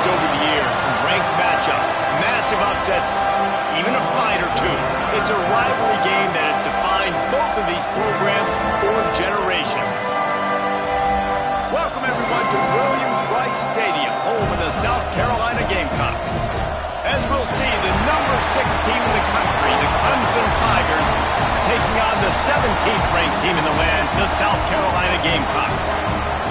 stories over the years, from ranked matchups, massive upsets, even a fight or two. It's a rivalry game that has defined both of these programs for generations. Welcome, everyone, to Williams-Brice Stadium, home of the South Carolina Gamecocks. As we'll see, the number 6 team in the country, the Clemson Tigers, taking on the 17th ranked team in the land, the South Carolina Gamecocks.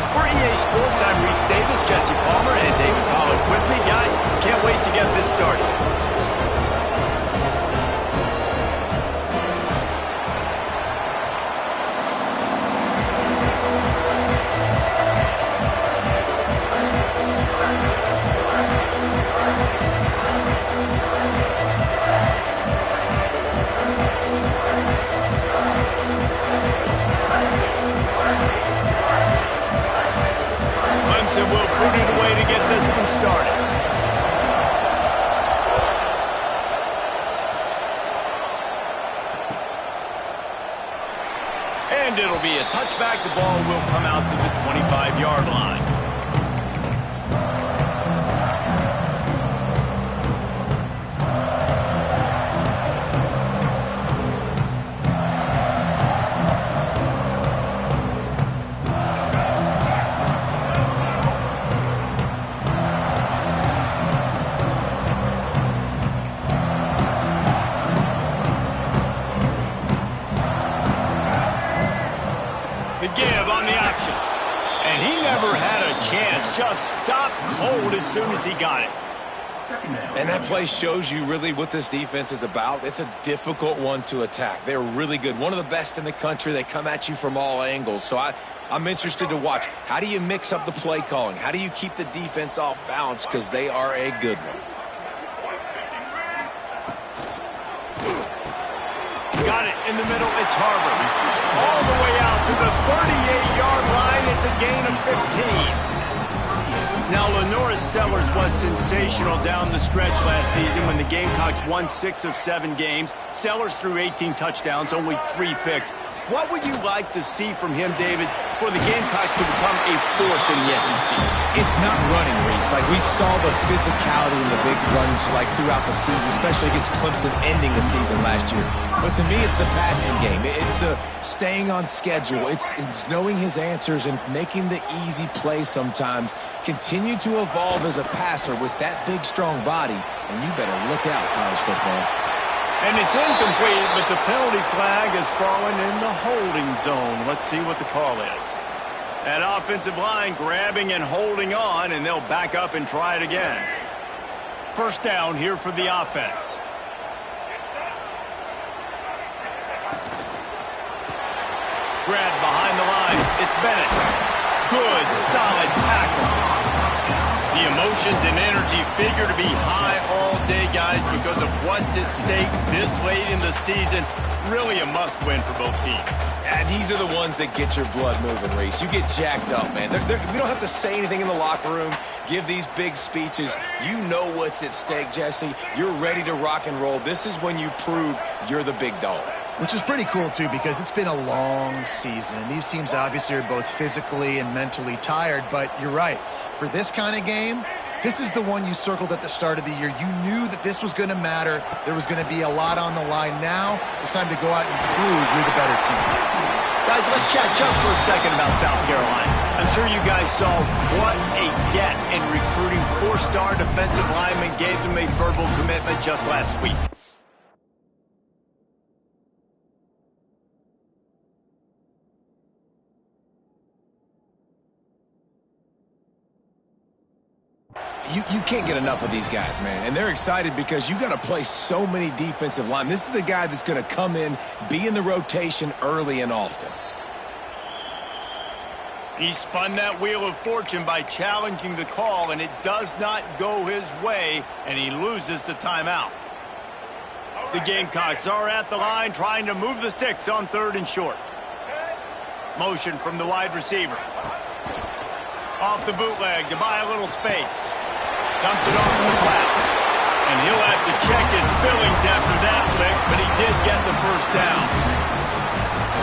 For EA Sports, I'm Reese Davis, Jesse Palmer, and David Pollard with me. Guys, can't wait to get this started. Clemson will put it away to get this one started. And it'll be a touchback. The ball will come out to the 25-yard line. The give on the option. And he never had a chance. Just stopped cold as soon as he got it. And that play shows you really what this defense is about. It's a difficult one to attack. They're really good. One of the best in the country. They come at you from all angles. So I'm interested to watch. How do you mix up the play calling? How do you keep the defense off balance? Because they are a good one. Got it in the middle. It's Harvard. All the way out to the 38-yard line. It's a gain of 15. Now, Lenora Sellers was sensational down the stretch last season when the Gamecocks won 6 of 7 games. Sellers threw 18 touchdowns, only 3 picks. What would you like to see from him, David, for the Gamecocks to become a force in the SEC? It's not running, Reese. Like, we saw the physicality in the big runs like throughout the season, especially against Clemson ending the season last year. But to me, it's the passing game. It's the staying on schedule. It's knowing his answers and making the easy play sometimes. Continue to evolve as a passer with that big, strong body, and you better look out, college football. And it's incomplete, but the penalty flag has fallen in the holding zone. Let's see what the call is. That offensive line grabbing and holding on, and they'll back up and try it again. First down here for the offense. Grab behind the line. It's Bennett. Good, solid tackle. The emotions and energy figure to be high all day, guys, because of what's at stake this late in the season. Really a must-win for both teams. Yeah, these are the ones that get your blood moving, Reese. You get jacked up, man. We don't have to say anything in the locker room, give these big speeches. You know what's at stake, Jesse. You're ready to rock and roll. This is when you prove you're the big dog. Which is pretty cool, too, because it's been a long season. And these teams obviously are both physically and mentally tired. But you're right. For this kind of game, this is the one you circled at the start of the year. You knew that this was going to matter. There was going to be a lot on the line. Now it's time to go out and prove you're the better team. Guys, let's chat just for a second about South Carolina. I'm sure you guys saw what a get in recruiting. 4-star defensive linemen gave them a verbal commitment just last week. You can't get enough of these guys, man. And they're excited because you got to play so many defensive linemen. This is the guy that's going to come in, be in the rotation early and often. He spun that wheel of fortune by challenging the call, and it does not go his way, and he loses the timeout. The Gamecocks are at the line trying to move the sticks on 3rd and short. Motion from the wide receiver. Off the bootleg to buy a little space. Dumps it off in the flats. And he'll have to check his fillings after that lick, but he did get the first down.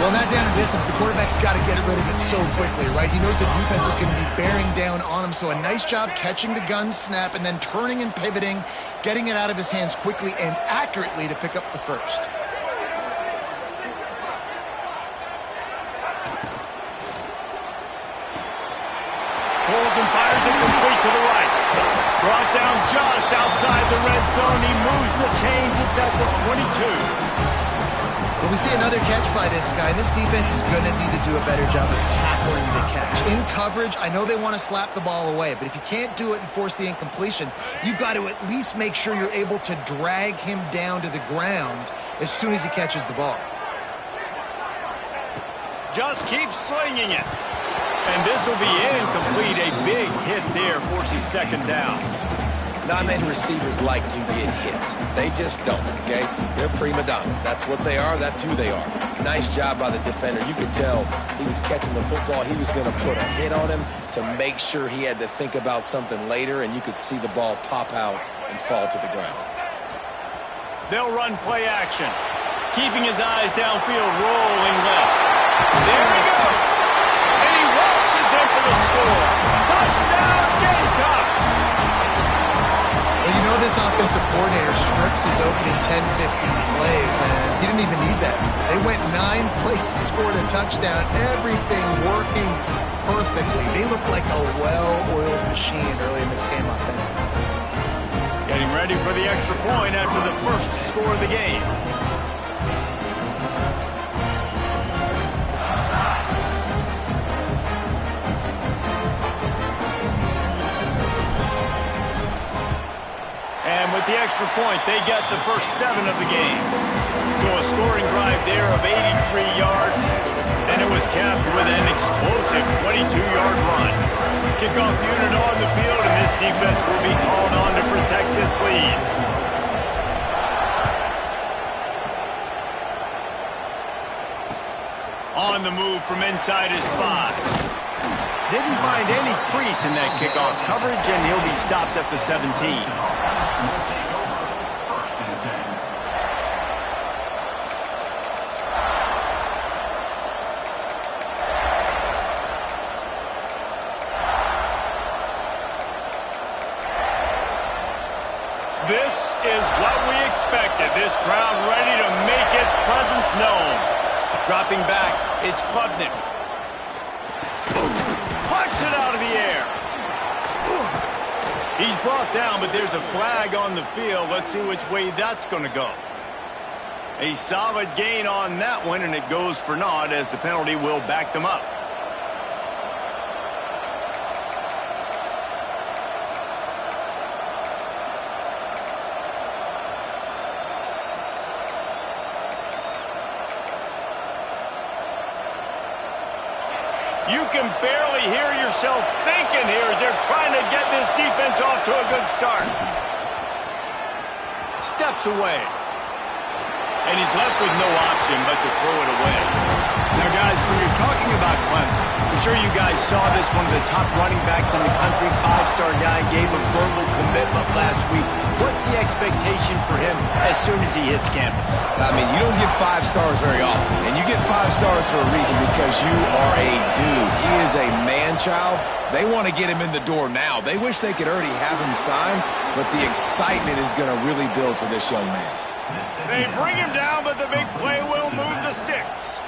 Well, in that down and distance, the quarterback's got to get rid of it so quickly, right? He knows the defense is going to be bearing down on him, so a nice job catching the gun snap and then turning and pivoting, getting it out of his hands quickly and accurately to pick up the first. Pulls and fires it complete to the right. Brought down just outside the red zone. He moves the chains. It's at the 22. Well, we see another catch by this guy. This defense is going to need to do a better job of tackling the catch. In coverage, I know they want to slap the ball away, but if you can't do it and force the incompletion, you've got to at least make sure you're able to drag him down to the ground as soon as he catches the ball. Just keep slinging it. And this will be incomplete. A big hit there forces second down. Not many receivers like to get hit. They just don't, okay? They're prima donnas. That's what they are. That's who they are. Nice job by the defender. You could tell he was catching the football. He was going to put a hit on him to make sure he had to think about something later, and you could see the ball pop out and fall to the ground. They'll run play action. Keeping his eyes downfield, rolling left. There he goes. And he waltzes in for the score. Touchdown, Gamecocks. Well, you know this offensive coordinator scripts his opening 10, 15 plays, and he didn't even need that. They went 9 plays and scored a touchdown. Everything working perfectly. They look like a well-oiled machine early in this game offensively. Getting ready for the extra point after the first score of the game. And with the extra point, they get the first 7 of the game. So a scoring drive there of 83 yards, and it was capped with an explosive 22-yard run. Kickoff unit on the field, and this defense will be called on to protect this lead. On the move from inside his 5. Didn't find any crease in that kickoff coverage, and he'll be stopped at the 17. This is what we expected. This crowd ready to make its presence known. Dropping back, it's Klubnik. Puts it out of the air. He's brought down, but there's a flag on the field. Let's see which way that's going to go. A solid gain on that one, and it goes for naught as the penalty will back them up. You can barely hear yourself thinking here as they're trying to get this defense off to a good start. Steps away. And he's left with no option but to throw it away. Now, guys, when you're talking about Clemson, I'm sure you guys saw this, one of the top running backs in the country, 5-star guy, gave a verbal commitment last week. What's the expectation for him as soon as he hits campus? I mean, you don't get 5 stars very often, and you get 5 stars for a reason because you are a dude. He is a man-child. They want to get him in the door now. They wish they could already have him signed, but the excitement is going to really build for this young man. They bring him down, but the big play will move the sticks.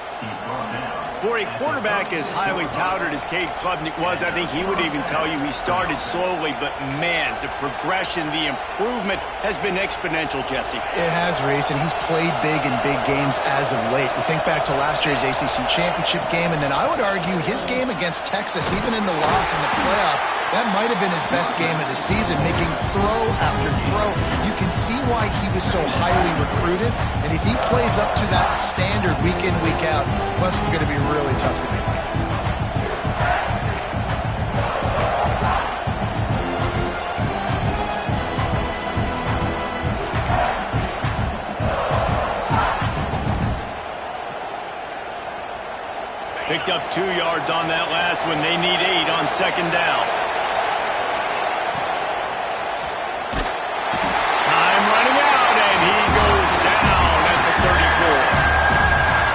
For a quarterback as highly touted as Cade Klubnik was, I think he would even tell you he started slowly, but man, the progression, the improvement has been exponential, Jesse. It has, Reese, and he's played big in big games as of late. You think back to last year's ACC championship game, and then I would argue his game against Texas, even in the loss in the playoff, that might have been his best game of the season, making throw after throw. You can see why he was so highly recruited, and if he plays up to that standard week in, week out, Clemson's going to be really tough to beat. Picked up 2 yards on that last one. They need 8 on second down. Time running out, and he goes down at the 34.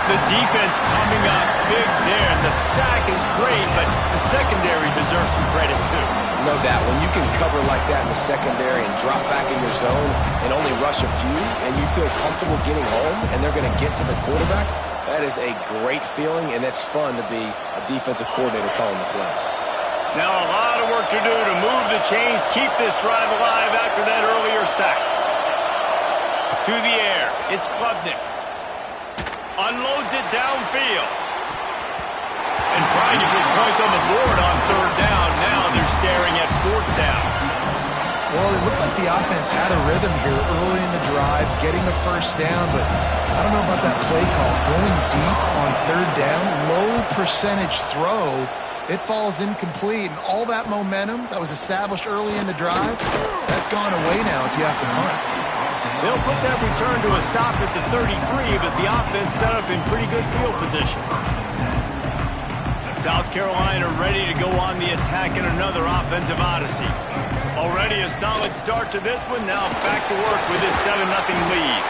The defense coming up big there. The sack is great, but the secondary deserves some credit too. No doubt. When you can cover like that in the secondary and drop back in your zone and only rush a few, and you feel comfortable getting home and they're going to get to the quarterback, that is a great feeling, and it's fun to be a defensive coordinator calling the plays. Now a lot of work to do to move the chains, keep this drive alive after that earlier sack. To the air, it's Klubnik. Unloads it downfield. And trying to put points on the board on third down. Now they're staring at fourth down. Well, it looked like the offense had a rhythm here early in the drive, getting the first down, but I don't know about that play call. Going deep on third down, low percentage throw, it falls incomplete, and all that momentum that was established early in the drive, that's gone away now if you have to punt. They'll put that return to a stop at the 33, but the offense set up in pretty good field position. South Carolina ready to go on the attack in another offensive odyssey. Already a solid start to this one. Now back to work with his 7-0 lead.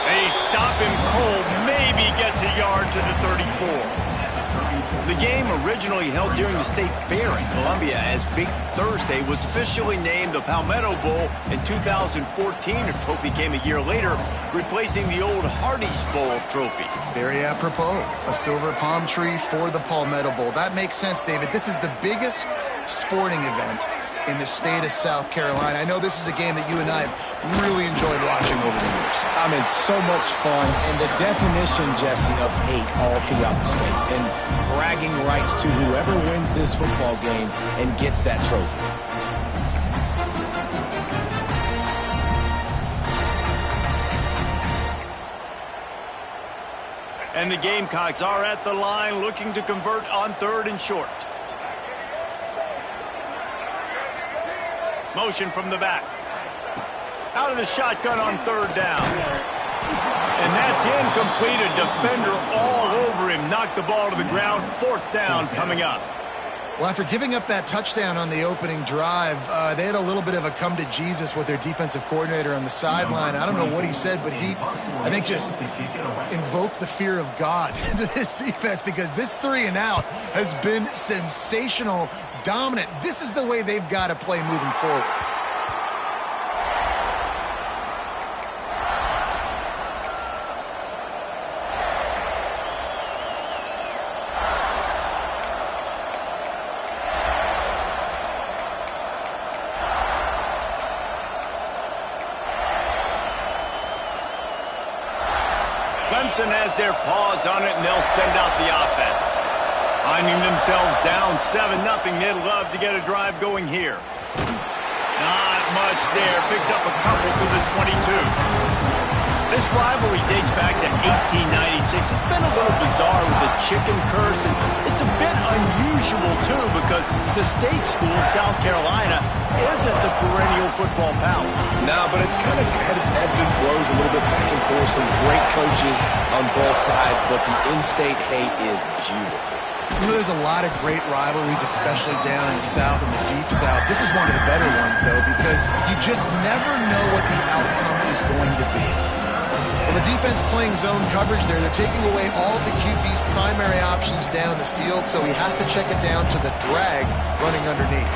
They stop him cold. Maybe gets a yard to the 34. The game originally held during the State Fair in Columbia as Big Thursday was officially named the Palmetto Bowl in 2014. The trophy came a year later, replacing the old Hardee's Bowl trophy. Very apropos. A silver palm tree for the Palmetto Bowl. That makes sense, David. This is the biggest sporting event in the state of South Carolina. I know this is a game that you and I have really enjoyed watching over the years. I mean, so much fun, and the definition, Jesse, of hate all throughout the state, and bragging rights to whoever wins this football game and gets that trophy. And the Gamecocks are at the line looking to convert on third and short. Motion from the back. Out of the shotgun on third down. And that's incomplete. A defender all over him. Knocked the ball to the ground. Fourth down coming up. Well, after giving up that touchdown on the opening drive, they had a little bit of a come to Jesus with their defensive coordinator on the sideline. I don't know what he said, but he, I think, just invoked the fear of God into this defense, because this 3-and-out has been sensational, dominant. This is the way they've got to play moving forward. Clemson has their paws on it, and they'll send out the offense. Finding themselves down 7-0, they'd love to get a drive going here. Not much there. Picks up a couple to the 22. This rivalry dates back to 1896. It's been a little bizarre with the chicken curse, and it's a bit unusual, too, because the state school, South Carolina, isn't the perennial football power. No, but it's kind of had its ebbs and flows a little bit back and forth. Some great coaches on both sides, but the in-state hate is beautiful. You know, there's a lot of great rivalries, especially down in the South and the Deep South. This is one of the better ones, though, because you just never know what the outcome is going to be. Well, the defense playing zone coverage there. They're taking away all of the QB's primary options down the field, so he has to check it down to the drag running underneath.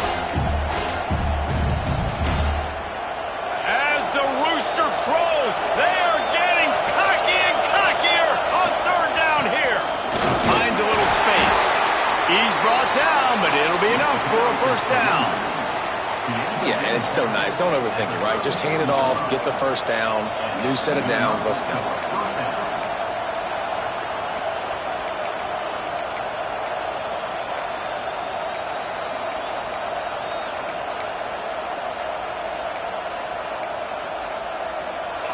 As the rooster crows, they are getting cocky and cockier on third down here. Finds a little space. He's brought down, but it'll be enough for a first down. Yeah, and it's so nice. Don't overthink it, right? Just hand it off, get the first down, new set of downs, let's go.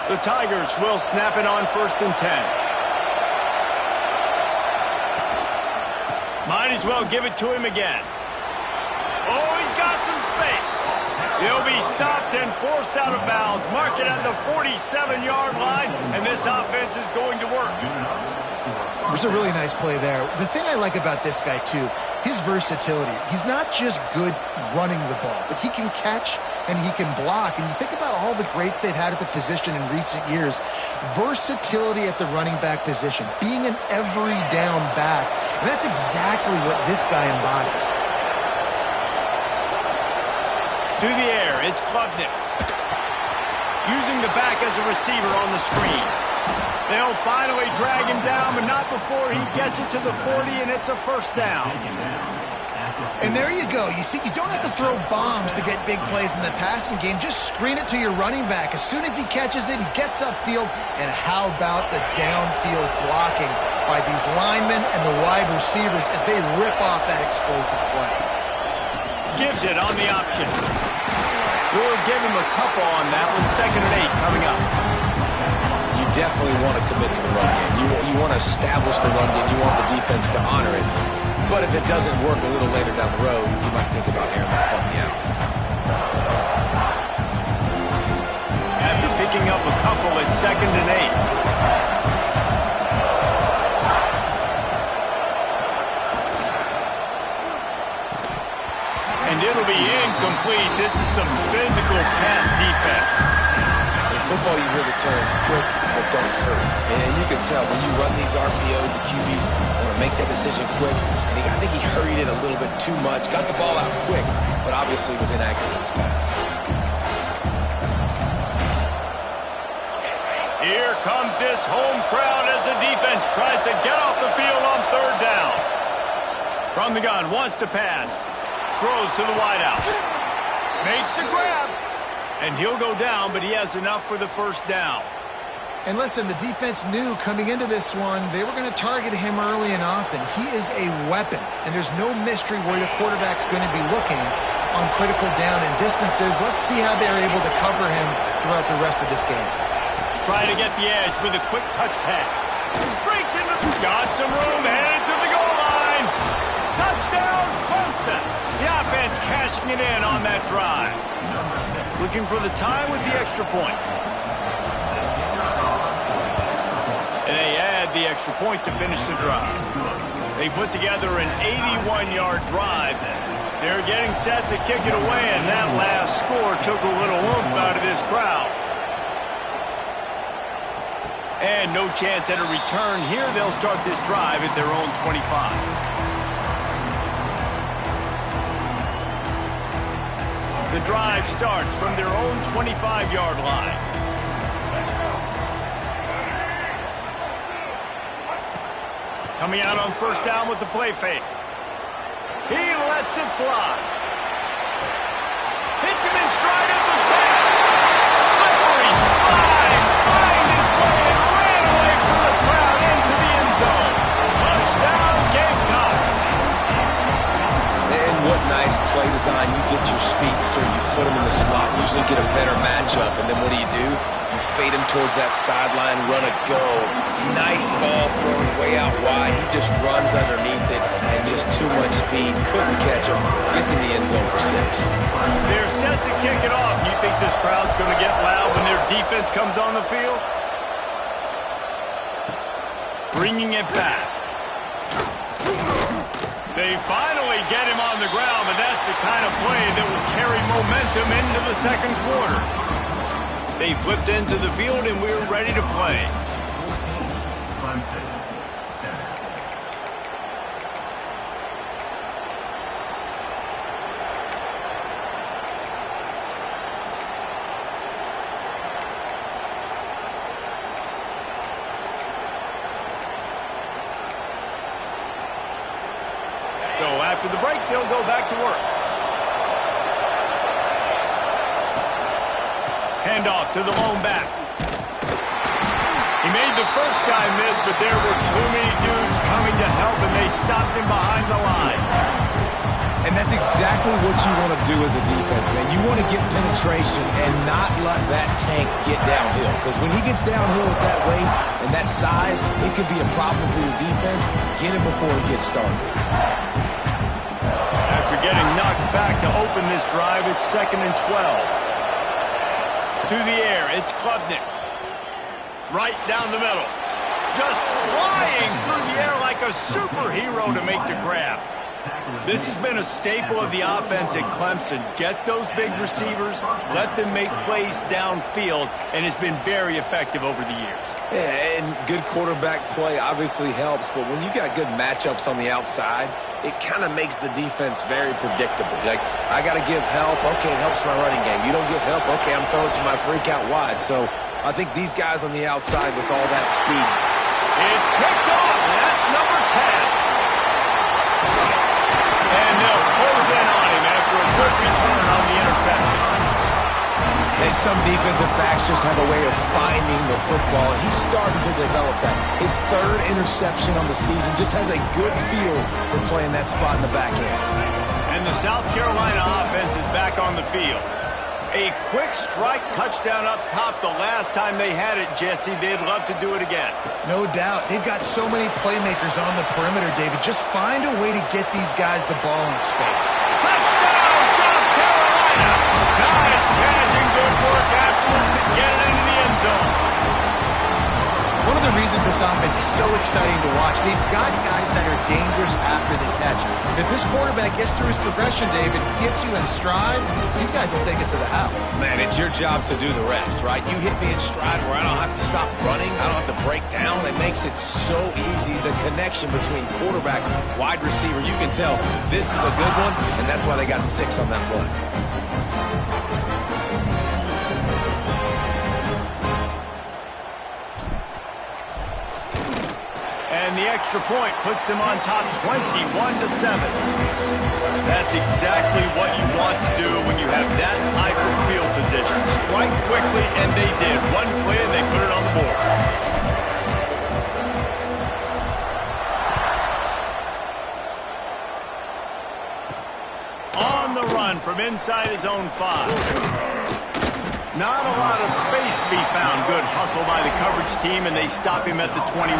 The Tigers will snap it on 1st and 10. Might as well give it to him again. Oh, he's got some space. He'll be stopped and forced out of bounds. Mark it at the 47-yard line, and this offense is going to work. There's a really nice play there. The thing I like about this guy, too, his versatility. He's not just good running the ball, but he can catch and he can block. And you think about all the greats they've had at the position in recent years. Versatility at the running back position, being an every down back. And that's exactly what this guy embodies. To the air, it's Klubnik. Using the back as a receiver on the screen. They'll finally drag him down, but not before he gets it to the 40, and it's a first down. And there you go. You see, you don't have to throw bombs to get big plays in the passing game. Just screen it to your running back. As soon as he catches it, he gets upfield. And how about the downfield blocking by these linemen and the wide receivers as they rip off that explosive play? Gives it on the option. We'll give him a couple on that one. 2nd and 8 coming up. You definitely want to commit to the run game. You want to establish the run game. You want the defense to honor it. But if it doesn't work a little later down the road, you might think about airing that puppy out. After picking up a couple, it's 2nd and 8. And it'll be incomplete. This is some physical pass defense. In football, you hear the term quick but don't hurry. And you can tell when you run these RPOs, the QBs want to make that decision quick. And I think he hurried it a little bit too much. Got the ball out quick, but obviously was inaccurate in his pass. Here comes this home crowd as the defense tries to get off the field on 3rd down. From the gun, wants to pass. Throws to the wideout. Makes the grab. And he'll go down, but he has enough for the first down. And listen, the defense knew coming into this one, they were going to target him early and often. He is a weapon, and there's no mystery where the quarterback's going to be looking on critical down and distances. Let's see how they're able to cover him throughout the rest of this game. Try to get the edge with a quick touch pass. Breaks into the... Got some room, headed to the goal line. Touchdown, Clemson. The offense cashing it in on that drive. Looking for the tie with the extra point. And they add the extra point to finish the drive. They put together an 81-yard drive. They're getting set to kick it away, and that last score took a little oomph out of this crowd. And no chance at a return here. They'll start this drive at their own 25. The drive starts from their own 25-yard line. Coming out on 1st down with the play fake. He lets it fly. Hits him in stride at the 10. Slippery slide. Find his way and ran away from the crowd into the end zone. Touchdown, Gamecocks. And what nice play design. You get your speedster, you put him in the slot, usually get a better matchup, and then what do? You fade him towards that sideline, run a go. Nice ball thrown way out wide. He just runs underneath it, and just too much speed. Couldn't catch him. Gets in the end zone for 6. They're set to kick it off. You think this crowd's going to get loud when their defense comes on the field? Bringing it back. They finally get him on the ground, but that's the kind of play that will carry momentum into the 2nd quarter. They flipped into the field, and we're ready to play. So after the break, they'll go back to work. Handoff to the lone back. He made the first guy miss, but there were too many dudes coming to help, and they stopped him behind the line. And that's exactly what you want to do as a defense, man. You want to get penetration and not let that tank get downhill. Because when he gets downhill with that weight and that size, it could be a problem for your defense. Get him before he gets started. After getting knocked back to open this drive, it's 2nd and 12. To the air, it's Klubnik. Right down the middle. Just flying through the air like a superhero to make the grab. This has been a staple of the offense at Clemson. Get those big receivers, let them make plays downfield, and it's been very effective over the years. Yeah, and good quarterback play obviously helps, but when you got good matchups on the outside, it kind of makes the defense very predictable. Like, I got to give help. Okay, it helps my running game. You don't give help. Okay, I'm throwing it to my freak out wide. So I think these guys on the outside with all that speed. It's picked off. That's number 10. And they'll close in on him after a good return on the interception. And some defensive backs just have a way of finding the football. He's starting to develop that. His third interception on the season just has a good feel for playing that spot in the back end. And the South Carolina offense is back on the field. A quick strike touchdown up top the last time they had it, Jesse. They'd love to do it again. No doubt. They've got so many playmakers on the perimeter, David. Just find a way to get these guys the ball in space. Touchdown, South Carolina! Nice catch and good work afterwards to get it into the end zone. One of the reasons this offense is so exciting to watch, they've got guys that are dangerous after they catch. If this quarterback gets through his progression, David, gets you in stride, these guys will take it to the house. Man, it's your job to do the rest, right? You hit me in stride where I don't have to stop running. I don't have to break down. It makes it so easy. The connection between quarterback, wide receiver, you can tell this is a good one, and that's why they got 6 on that play. And the extra point puts them on top 21-7. That's exactly what you want to do when you have that type of field position. Strike quickly, and they did. One play, and they put it on the board. On the run from inside his own 5. Not a lot of space to be found. Good hustle by the coverage team, and they stop him at the 21.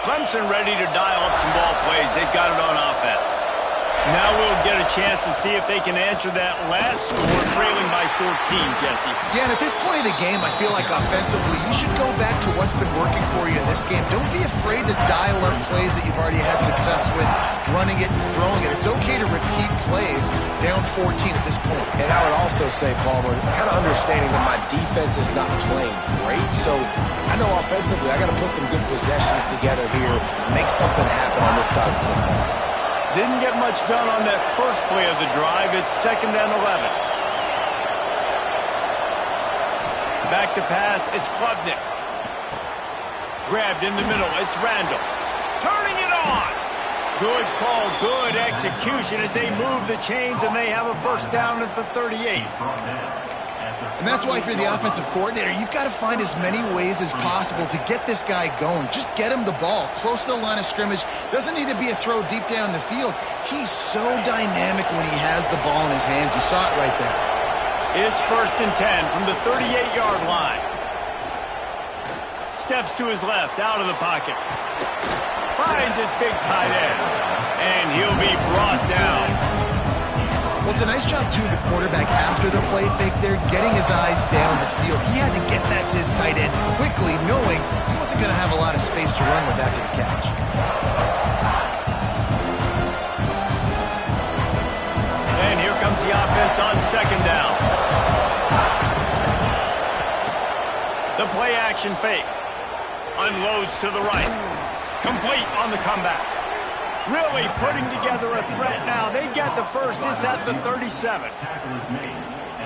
Clemson ready to dial up some ball plays. They've got it on offense. Now we'll get a chance to see if they can answer that last score, trailing by 14, Jesse. Yeah, and at this point of the game, I feel like offensively, you should go back to what's been working for you in this game. Don't be afraid to dial up plays that you've already had success with, running it and throwing it. It's okay to repeat plays down 14 at this point. And I would also say, Palmer, kind of understanding that my defense is not playing great, so I know offensively I got to put some good possessions together here, make something happen on this side of the football. Didn't get much done on that first play of the drive. It's 2nd and 11. Back to pass. It's Klubnik. Grabbed in the middle. It's Randall. Turning it on. Good call. Good execution as they move the chains, and they have a first down at the 38. And that's why if you're the offensive coordinator, you've got to find as many ways as possible to get this guy going. Just get him the ball close to the line of scrimmage. Doesn't need to be a throw deep down the field. He's so dynamic when he has the ball in his hands. You saw it right there. It's 1st and 10 from the 38-yard line. Steps to his left, out of the pocket. Finds his big tight end. And he'll be brought down. Well, it's a nice job, too, of the quarterback after the play fake there, getting his eyes down the field. He had to get that to his tight end quickly, knowing he wasn't going to have a lot of space to run with after the catch. And here comes the offense on 2nd down. The play action fake. Unloads to the right. Complete on the comeback. Really putting together a threat now. They get the first. It's at the 37.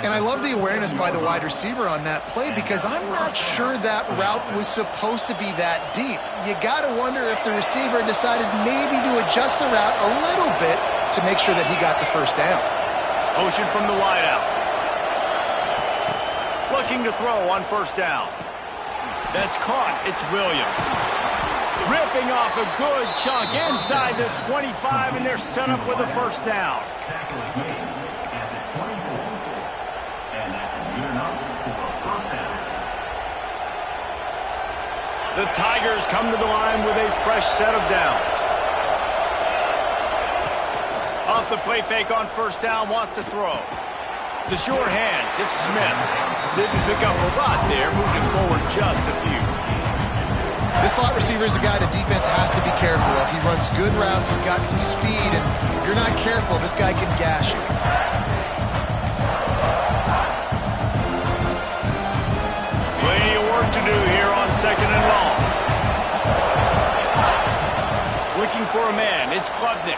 And I love the awareness by the wide receiver on that play because I'm not sure that route was supposed to be that deep. You got to wonder if the receiver decided maybe to adjust the route a little bit to make sure that he got the first down. Motion from the wideout. Looking to throw on 1st down. That's caught. It's Williams. Ripping off a good chunk inside the 25, and they're set up with a first down. The Tigers come to the line with a fresh set of downs. Off the play fake on 1st down, wants to throw. The sure hands, it's Smith. Didn't pick up a lot there, moving forward just a few. This slot receiver is a guy the defense has to be careful of. He runs good routes, he's got some speed, and if you're not careful, this guy can gash you. Plenty of work to do here on 2nd and long. Looking for a man, it's Klubnik.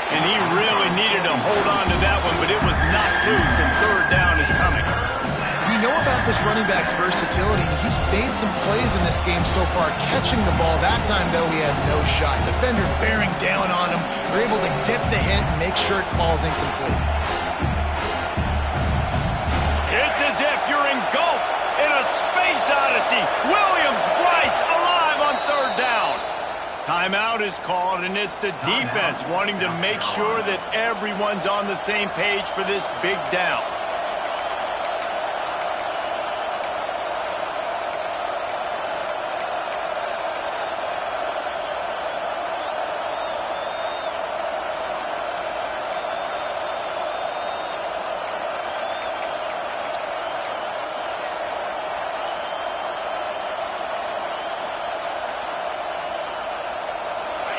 And he really needed to hold on to that one, but it was not loose, and 3rd down is coming. We know about this running back's versatility. He's made some plays in this game so far, catching the ball. That time, though, he had no shot. Defender bearing down on him. They're able to get the hit and make sure it falls incomplete. It's as if you're engulfed in a space odyssey. Williams-Brice alive on 3rd down. Timeout is called, and it's the defense wanting to make sure that everyone's on the same page for this big down.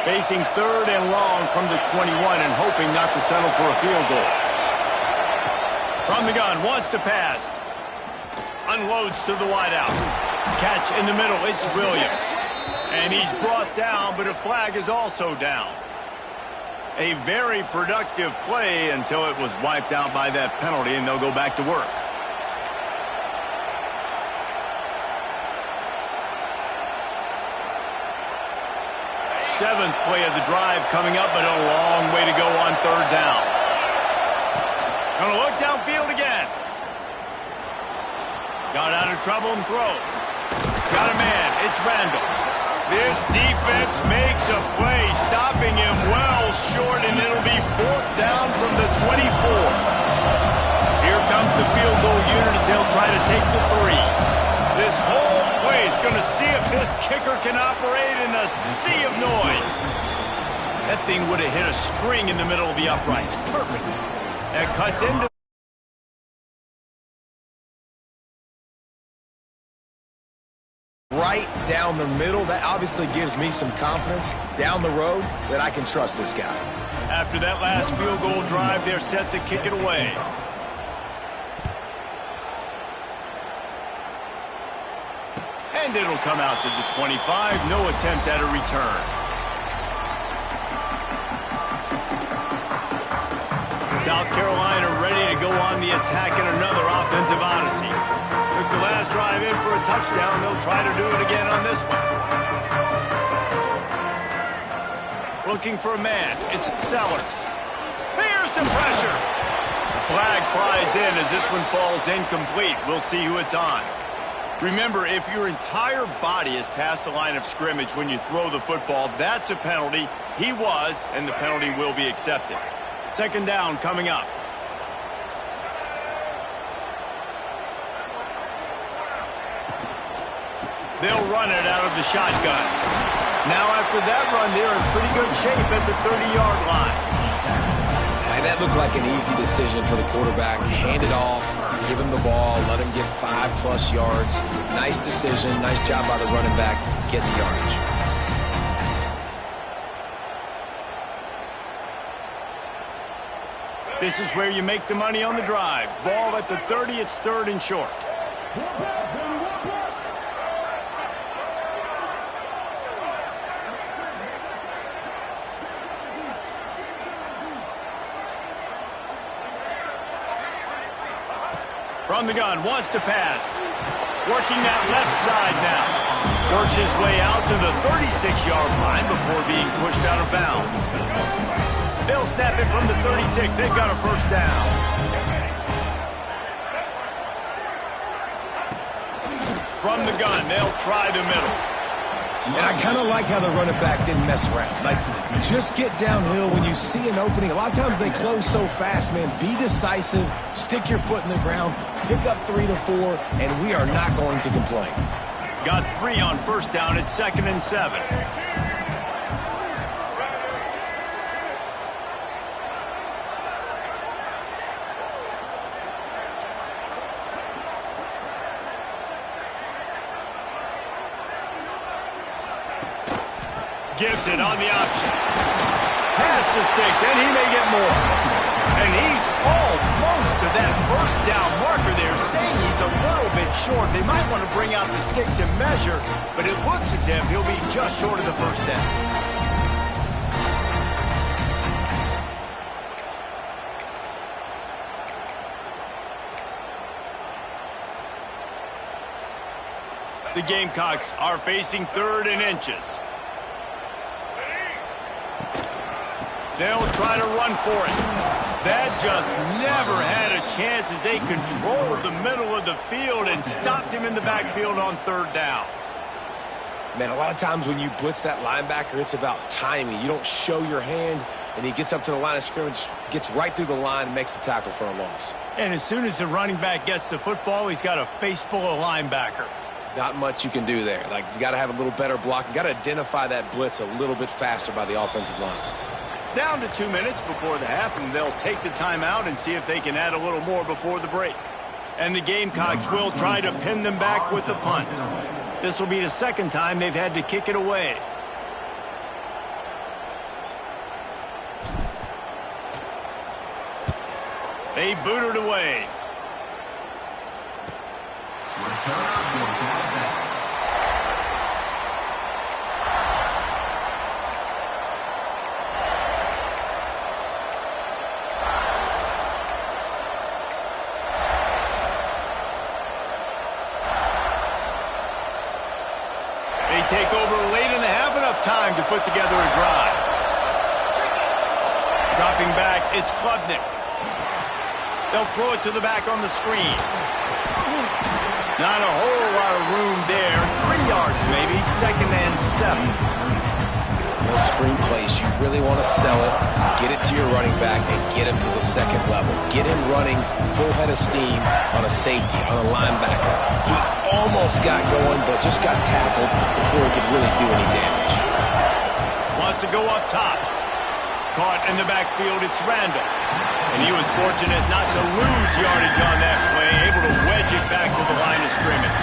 Facing 3rd and long from the 21 and hoping not to settle for a field goal. From the gun, wants to pass. Unloads to the wideout. Catch in the middle, it's Williams. And he's brought down, but a flag is also down. A very productive play until it was wiped out by that penalty, and they'll go back to work. Seventh play of the drive coming up, but a long way to go on 3rd down. Gonna look downfield again. Got out of trouble and throws. Got a man, it's Randall. This defense makes a play, stopping him well short, and it'll be 4th down from the 24. Here comes the field goal unit as they'll try to take the 3. This whole play is going to see if this kicker can operate in the sea of noise. That thing would have hit a string in the middle of the uprights. Perfect. That cuts into... Right down the middle. That obviously gives me some confidence down the road that I can trust this guy. After that last field goal drive, they're set to kick it away. And it'll come out to the 25. No attempt at a return. South Carolina ready to go on the attack in another offensive odyssey. Took the last drive in for a touchdown. They'll try to do it again on this one. Looking for a man. It's Sellers. Here's some pressure. The flag flies in as this one falls incomplete. We'll see who it's on. Remember, if your entire body is past the line of scrimmage when you throw the football, that's a penalty. He was, and the penalty will be accepted. 2nd down coming up. They'll run it out of the shotgun. Now after that run, they're in pretty good shape at the 30-yard line. And that looked like an easy decision for the quarterback. Hand it off, give him the ball, let him get 5+ yards. Nice decision, nice job by the running back. Get the yardage. This is where you make the money on the drive. Ball at the 30, it's 3rd and short. From the gun, wants to pass. Working that left side now. Works his way out to the 36-yard line before being pushed out of bounds. They'll snap it from the 36. They've got a 1st down. From the gun, they'll try the middle. And I kind of like how the running back didn't mess around. Like, just get downhill when you see an opening. A lot of times they close so fast, man. Be decisive, stick your foot in the ground, pick up 3 to 4, and we are not going to complain. Got 3 on 1st down at 2nd and 7. Gives it on the option. Past the sticks, and he may get more. And he's almost to that first down marker there, saying he's a little bit short. They might want to bring out the sticks and measure, but it looks as if he'll be just short of the first down. The Gamecocks are facing 3rd and inches. They'll try to run for it. That just never had a chance as they controlled the middle of the field and stopped him in the backfield on 3rd down. Man, a lot of times when you blitz that linebacker, it's about timing. You don't show your hand, and he gets up to the line of scrimmage, gets right through the line, and makes the tackle for a loss. And as soon as the running back gets the football, he's got a face full of linebacker. Not much you can do there. Like, you got to have a little better block. You got to identify that blitz a little bit faster by the offensive line. Down to 2 minutes before the half, and they'll take the timeout and see if they can add a little more before the break. And the Gamecocks will try to pin them back with the punt. This will be the second time they've had to kick it away. They boot it away. They take over late in the half, enough time to put together a drive. Dropping back, it's Klubnik. They'll throw it to the back on the screen. Not a whole lot of room there. 3 yards maybe, 2nd and 7. Those screen plays, you really want to sell it, get it to your running back, and get him to the second level. Get him running full head of steam on a safety, on a linebacker. He almost got going, but just got tackled before he could really do any damage. Wants to go up top. Caught in the backfield, it's Randall. And he was fortunate not to lose yardage on that play, able to wedge it back to the line of scrimmage.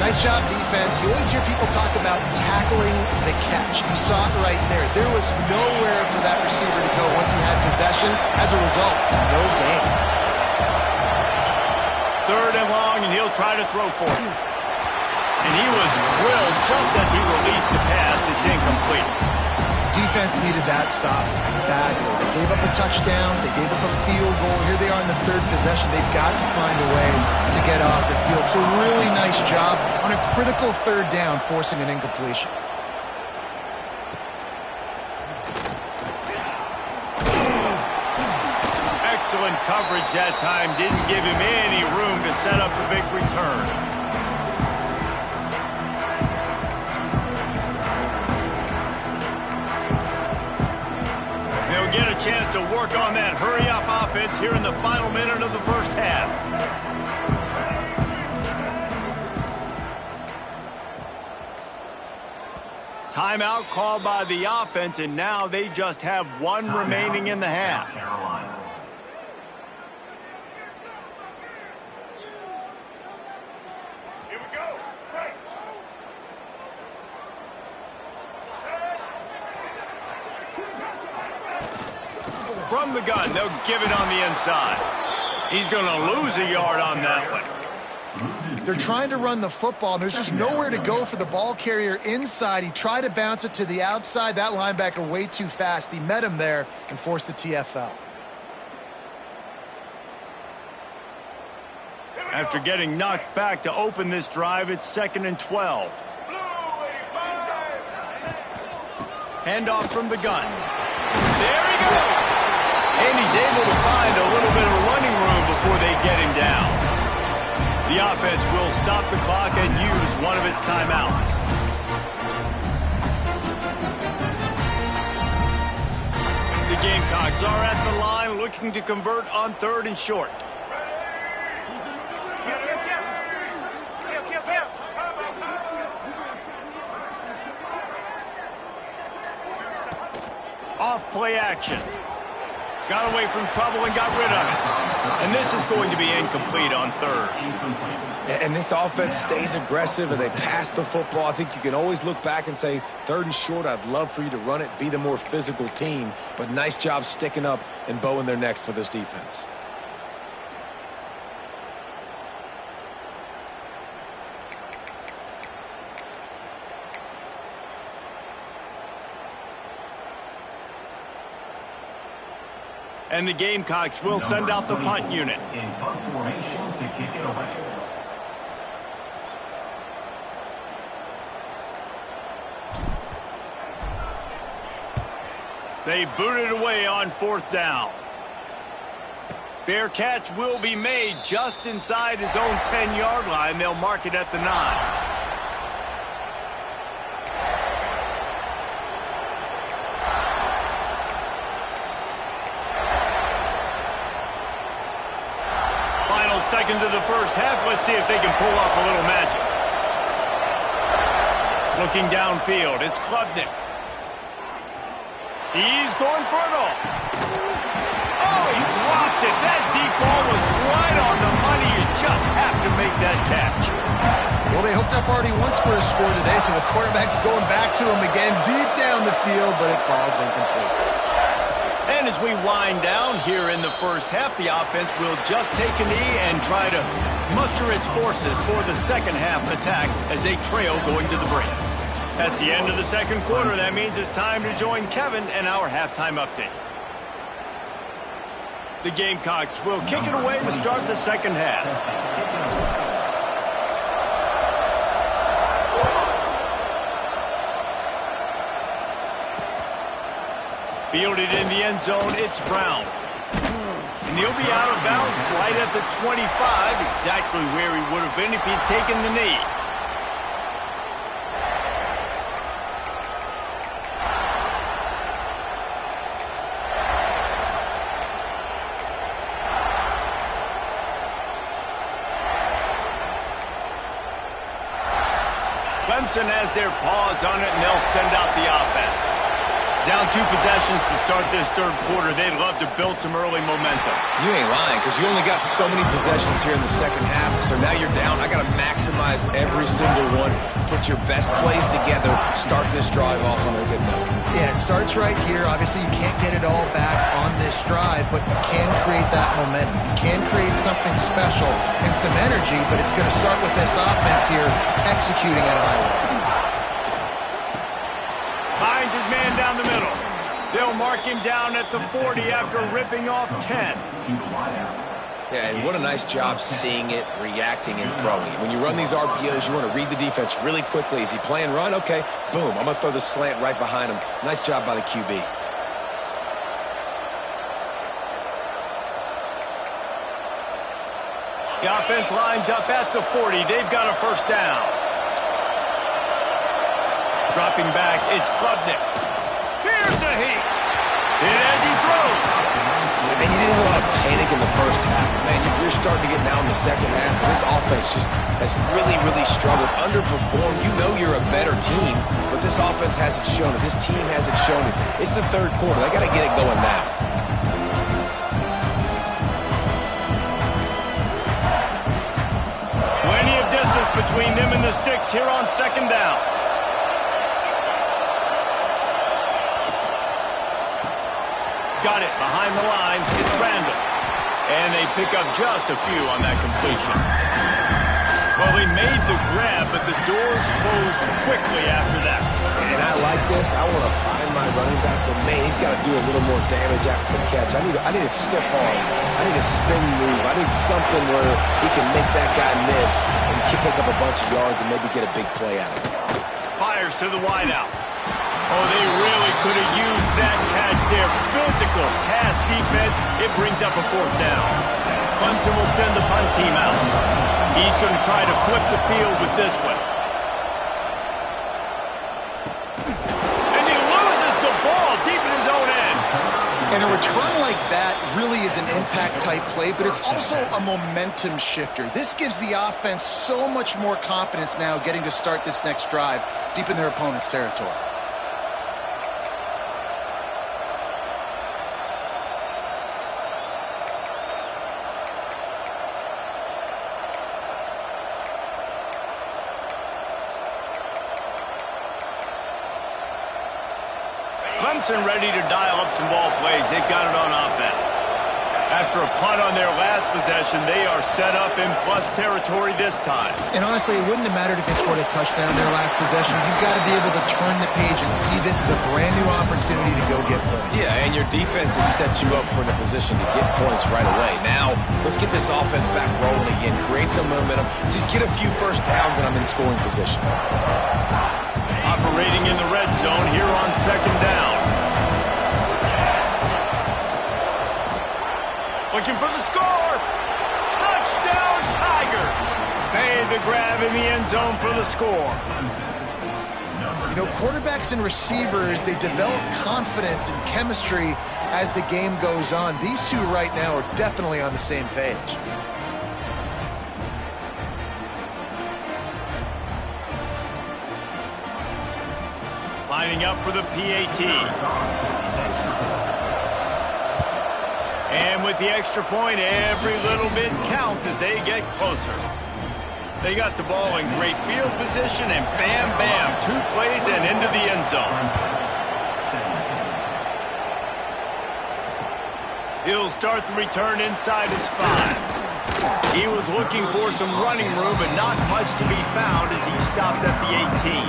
Nice job, defense. You always hear people talk about tackling the catch. You saw it right there. There was nowhere for that receiver to go once he had possession. As a result, no gain. 3rd and long, and he'll try to throw for it. And he was drilled just as he released the pass. It's incomplete. Defense needed that stop badly. They gave up a touchdown. They gave up a field goal. Here they are in the 3rd possession. They've got to find a way to get off the field. So really nice job on a critical 3rd down, forcing an incompletion. Excellent coverage that time. Didn't give him any room to set up a big return. They'll get a chance to work on that hurry-up offense here in the final minute of the first half. Timeout called by the offense, and now they just have 1 remaining in the half. From the gun, they'll give it on the inside. He's going to lose a yard on that one. They're trying to run the football, and there's just nowhere to go for the ball carrier inside. He tried to bounce it to the outside. That linebacker way too fast. He met him there and forced the TFL. After getting knocked back to open this drive, it's 2nd and 12. Handoff from the gun. There he goes. And he's able to find a little bit of running room before they get him down. The offense will stop the clock and use one of its timeouts. The Gamecocks are at the line looking to convert on 3rd and short. Off play action. Got away from trouble and got rid of it. And this This is going to be incomplete on third. And this offense stays aggressive and they pass the football. I think you can always look back and say, 3rd and short, I'd love for you to run it, be the more physical team. But nice job sticking up and bowing their necks for this defense. And the Gamecocks will send out the punt unit. In punt formation to kick it away. They boot it away on 4th down. Fair catch will be made just inside his own 10-yard line. They'll mark it at the 9. Seconds of the first half. Let's see if they can pull off a little magic. Looking downfield, it's Klubnik. He's going for it all. Oh, he dropped it. That deep ball was right on the money. You just have to make that catch. Well, they hooked up already once for a score today, so the quarterback's going back to him again deep down the field, but it falls incomplete. And as we wind down here in the first half, the offense will just take a knee and try to muster its forces for the second half attack as they trail going to the break. That's the end of the second quarter. That means it's time to join Kevin and our halftime update. The Gamecocks will kick it away to start the second half. Fielded in the end zone, it's Brown. And he'll be out of bounds right at the 25, exactly where he would have been if he'd taken the knee. Clemson has their paws on it, and they'll send out the offense. Down 2 possessions to start this third quarter. They'd love to build some early momentum. You ain't lying, because you only got so many possessions here in the second half, so now you're down. I got to maximize every single one, put your best plays together, start this drive off on a good note. Yeah, it starts right here. Obviously, you can't get it all back on this drive, but you can create that momentum. You can create something special and some energy, but it's going to start with this offense here executing at a high level. Finds his man down the middle. They'll mark him down at the 40 after ripping off 10. Yeah, and what a nice job seeing it, reacting, and throwing. When you run these RPOs, you want to read the defense really quickly. Is he playing run? Okay, boom. I'm going to throw the slant right behind him. Nice job by the QB. The offense lines up at the 40. They've got a first down. Dropping back, it's Klubnik. Here's a heat. And as he throws. And you didn't have a lot of panic in the first half. Man, you're starting to get now in the second half. This offense just has really, really struggled, underperformed. You know you're a better team, but this offense hasn't shown it. This team hasn't shown it. It's the third quarter. They got to get it going now. Plenty of distance between them and the sticks here on second down. Got it behind the line. It's Randall. And they pick up just a few on that completion. Well, he made the grab, but the doors closed quickly after that. And I like this. I want to find my running back, but man, he's got to do a little more damage after the catch. I need a stiff arm. I need a spin move. I need something where he can make that guy miss and pick up a bunch of yards and maybe get a big play out of it. Fires to the wideout. Oh, they really could have used that catch there. Physical pass defense. It brings up a fourth down. Clemson will send the punt team out. He's going to try to flip the field with this one. And he loses the ball deep in his own end. And a return like that really is an impact-type play, but it's also a momentum shifter. This gives the offense so much more confidence now getting to start this next drive deep in their opponent's territory. Clemson ready to dial up some ball plays. They've got it on offense. After a punt on their last possession, they are set up in plus territory this time. And honestly, it wouldn't have mattered if they scored a touchdown their last possession. You've got to be able to turn the page and see this is a brand new opportunity to go get points. Yeah, and your defense has set you up for the position to get points right away. Now, let's get this offense back rolling again, create some momentum, just get a few first downs, and I'm in scoring position. Operating in the red zone here on second down. Looking for the score. Touchdown, Tigers. Made the grab in the end zone for the score. You know, quarterbacks and receivers, they develop confidence and chemistry as the game goes on. These two right now are definitely on the same page. Lining up for the PAT. And with the extra point, every little bit counts as they get closer. They got the ball in great field position, and bam, bam, 2 plays and into the end zone. He'll start the return inside his 5. He was looking for some running room, but not much to be found as he stopped at the 18.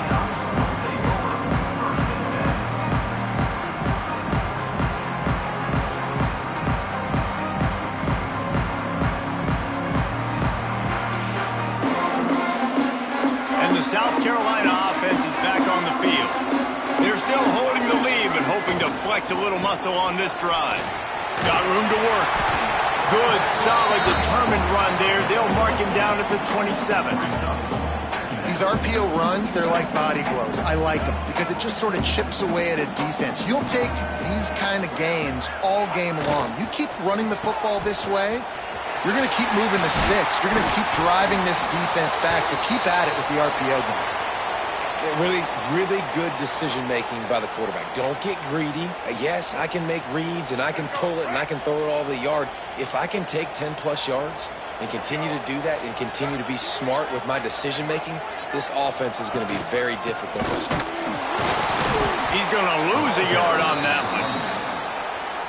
South Carolina offense is back on the field. They're still holding the lead, but hoping to flex a little muscle on this drive. Got room to work. Good, solid, determined run there. They'll mark him down at the 27. These RPO runs, they're like body blows. I like them because it just sort of chips away at a defense. You'll take these kind of gains all game long. You keep running the football this way, you're going to keep moving the sticks. You're going to keep driving this defense back, so keep at it with the RPO game. Really, really good decision-making by the quarterback. Don't get greedy. Yes, I can make reads, and I can pull it, and I can throw it all over the yard. If I can take 10-plus yards and continue to do that and continue to be smart with my decision-making, this offense is going to be very difficult to stop. He's going to lose a yard on that one.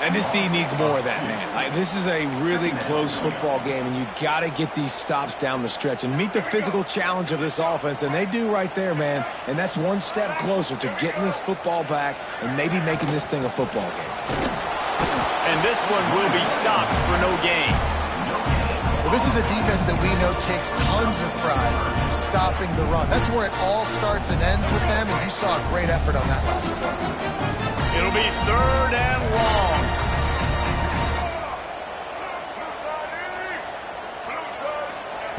And this D needs more of that, man. This is a really close football game, and you got to get these stops down the stretch and meet the physical challenge of this offense, and they do right there, man. And that's one step closer to getting this football back and maybe making this thing a football game. And this one will be stopped for no gain. Well, this is a defense that we know takes tons of pride in stopping the run. That's where it all starts and ends with them, and you saw a great effort on that last play. It'll be 3rd and long.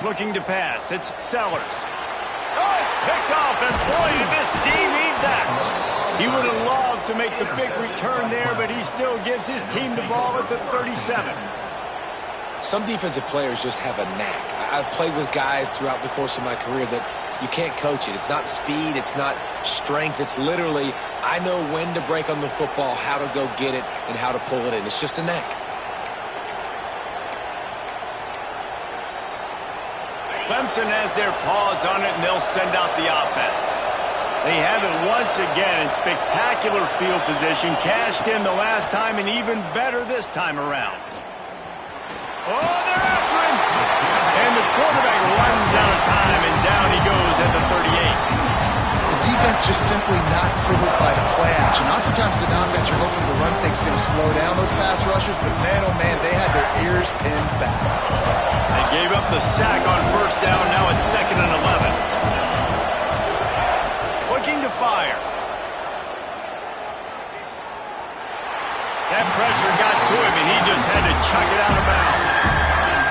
Looking to pass. It's Sellers. Oh, it's picked off, and boy, did this D need that. He would have loved to make the big return there, but he still gives his team the ball at the 37. Some defensive players just have a knack. I've played with guys throughout the course of my career that you can't coach it. It's not speed. It's not strength. It's literally, I know when to break on the football, how to go get it, and how to pull it in. It's just a knack. Clemson has their paws on it, and they'll send out the offense. They have it once again in spectacular field position, cashed in the last time, and even better this time around. Oh, they're after him! And the quarterback runs out of time, and down he goes at the 38. The defense just simply not fooled by the play action. Oftentimes, an offense, you're hoping the run fake's going to slow down those pass rushers, but man, oh man, they had their ears pinned back. They gave up the sack on 1st down. Now it's 2nd and 11. Looking to fire. That pressure got to him, and he just had to chuck it out of bounds.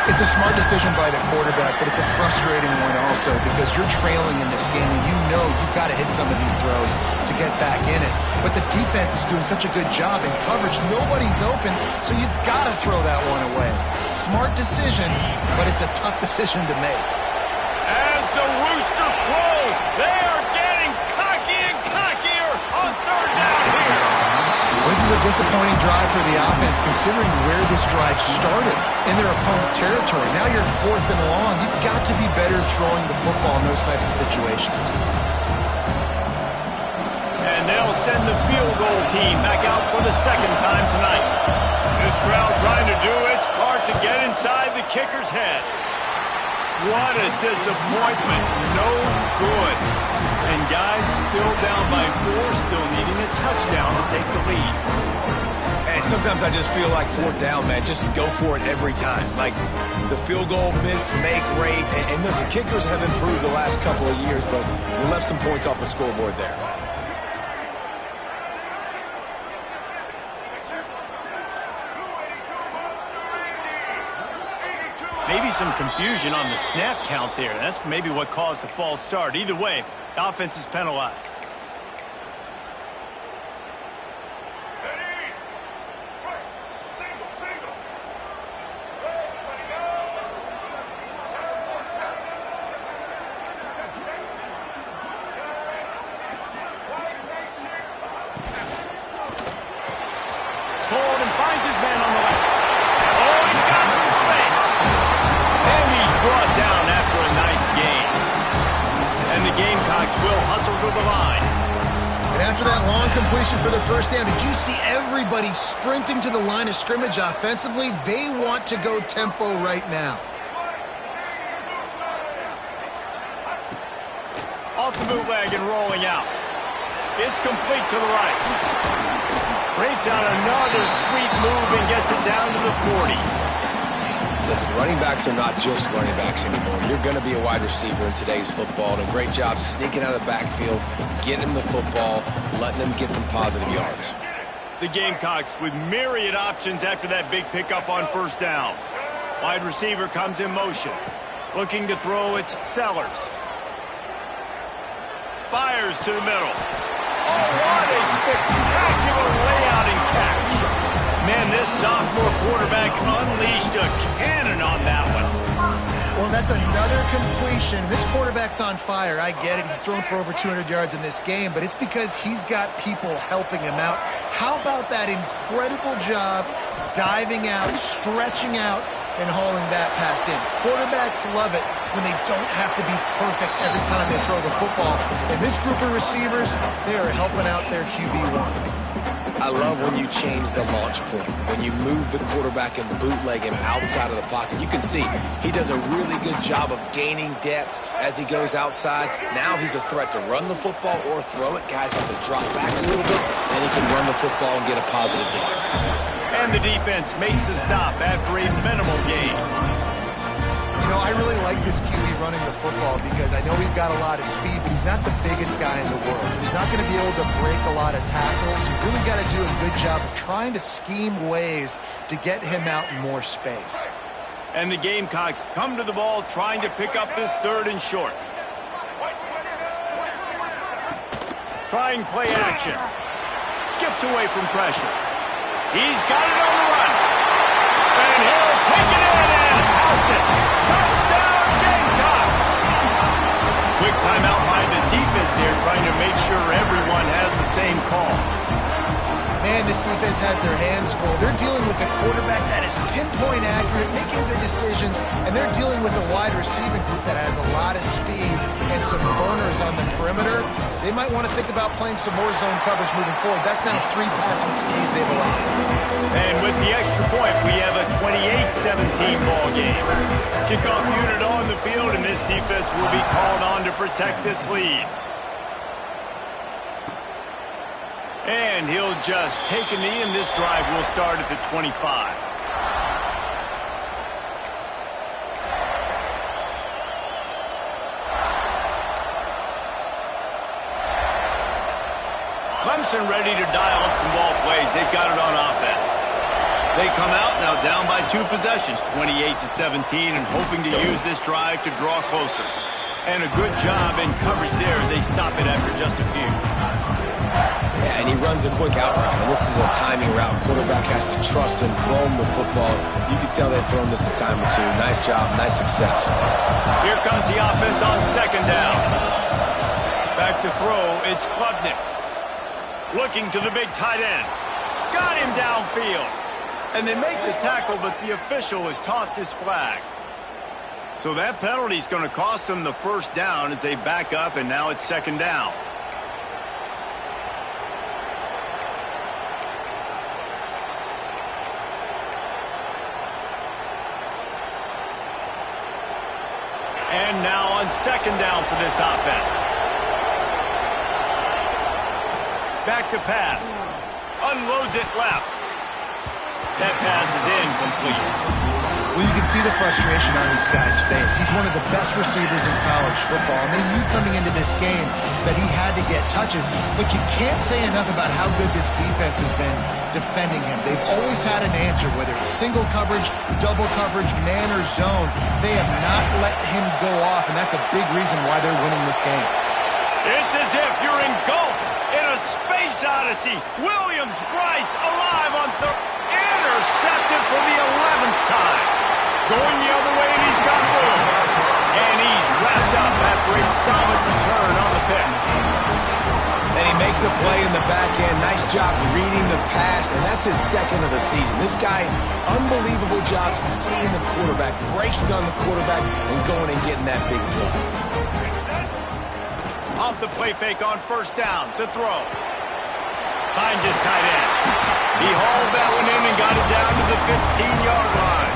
It's a smart decision by the quarterback, but it's a frustrating one also because you're trailing in this game, and you know you've got to hit some of these throws to get back in it. But the defense is doing such a good job in coverage. Nobody's open, so you've got to throw that one away. Smart decision, but it's a tough decision to make. As the rooster crows, they are getting cocky and cockier on 3rd down here. This is a disappointing drive for the offense considering where this drive started in their opponent territory. Now you're 4th and long. You've got to be better throwing the football in those types of situations. And they'll send the field goal team back out for the second time tonight. This crowd trying to do its part to get inside the kicker's head. What a disappointment. No good. And guys, still down by 4, still needing a touchdown to take the lead. And sometimes I just feel like fourth down, man. Just go for it every time. Like the field goal miss, make rate. And listen, kickers have improved the last couple of years, but we left some points off the scoreboard there. Maybe some confusion on the snap count there. That's maybe what caused the false start. Either way, the offense is penalized. Pulled and finds his man on the left. Oh, he's got some space. And he's brought down after a nice gain. And the Gamecocks will hustle to the line. And after that long completion for the first down, did you see everybody sprinting to the line of scrimmage offensively? They want to go tempo right now. Off the bootleg and rolling out. It's complete to the right. Breaks out another sweet move and gets it down to the 40. Listen, running backs are not just running backs anymore. You're going to be a wide receiver in today's football. And a great job sneaking out of the backfield, getting them the football, letting them get some positive yards. The Gamecocks with myriad options after that big pickup on first down. Wide receiver comes in motion. Looking to throw, it's Sellers. Fires to the middle. Oh, what a spectacular layout and catch. Man, this sophomore quarterback unleashed a cannon on that one. Well, that's another completion. This quarterback's on fire. I get it. He's thrown for over 200 yards in this game, but it's because he's got people helping him out. How about that incredible job diving out, stretching out, and hauling that pass in? Quarterbacks love it when they don't have to be perfect every time they throw the football. And this group of receivers, they are helping out their QB1. I love when you change the launch point, when you move the quarterback and bootleg him outside of the pocket. You can see he does a really good job of gaining depth as he goes outside. Now he's a threat to run the football or throw it. Guys have to drop back a little bit, and he can run the football and get a positive gain. And the defense makes the stop after a minimal gain. You know, I really like this QB running the football because I know he's got a lot of speed, but he's not the biggest guy in the world. So he's not going to be able to break a lot of tackles. You really got to do a good job of trying to scheme ways to get him out in more space. And the Gamecocks come to the ball trying to pick up this third and short. Trying play action. Skips away from pressure. He's got it on the run. And he'll take it in and house it. Touchdown, Gamecocks! Quick timeout by the defense here, trying to make sure everyone has the same call. Man, this defense has their hands full. They're dealing with a quarterback that is pinpoint accurate, making good decisions, and they're dealing with a wide receiving group that has a lot of speed and some burners on the perimeter. They might want to think about playing some more zone coverage moving forward. That's now 3 passing TDs they've allowed. And with the extra point, we have a 28-17 ball game. Kickoff unit on the field, and this defense will be called on to protect this lead. And he'll just take a knee, and this drive will start at the 25. Clemson ready to dial up some ball plays. They've got it on offense. They come out now down by 2 possessions, 28-17, and hoping to use this drive to draw closer. And a good job in coverage there as they stop it after just a few. Yeah, and he runs a quick out route, and this is a timing route. Quarterback has to trust him, throw him the football. You can tell they've thrown this a time or two. Nice job, nice success. Here comes the offense on second down. Back to throw, it's Klubnik. Looking to the big tight end. Got him downfield. And they make the tackle, but the official has tossed his flag. So that penalty is going to cost them the first down as they back up, and now it's second down. And now on second down for this offense. Back to pass. Unloads it left. That pass is incomplete. Well, you can see the frustration on this guy's face. He's one of the best receivers in college football, and they knew coming into this game that he had to get touches, but you can't say enough about how good this defense has been defending him. They've always had an answer, whether it's single coverage, double coverage, man or zone. They have not let him go off, and that's a big reason why they're winning this game. It's as if you're engulfed in a space odyssey. Williams, Bryce, alive on third. Intercepted for the 11th time. Going the other way, and he's got room. And he's wrapped up after a solid return on the pick. And he makes a play in the back end. Nice job reading the pass, and that's his second of the season. This guy, unbelievable job seeing the quarterback, breaking on the quarterback, and going and getting that big play. Off the play fake on first down to throw. Finds his tight end. He hauled that one in and got it down to the 15-yard line.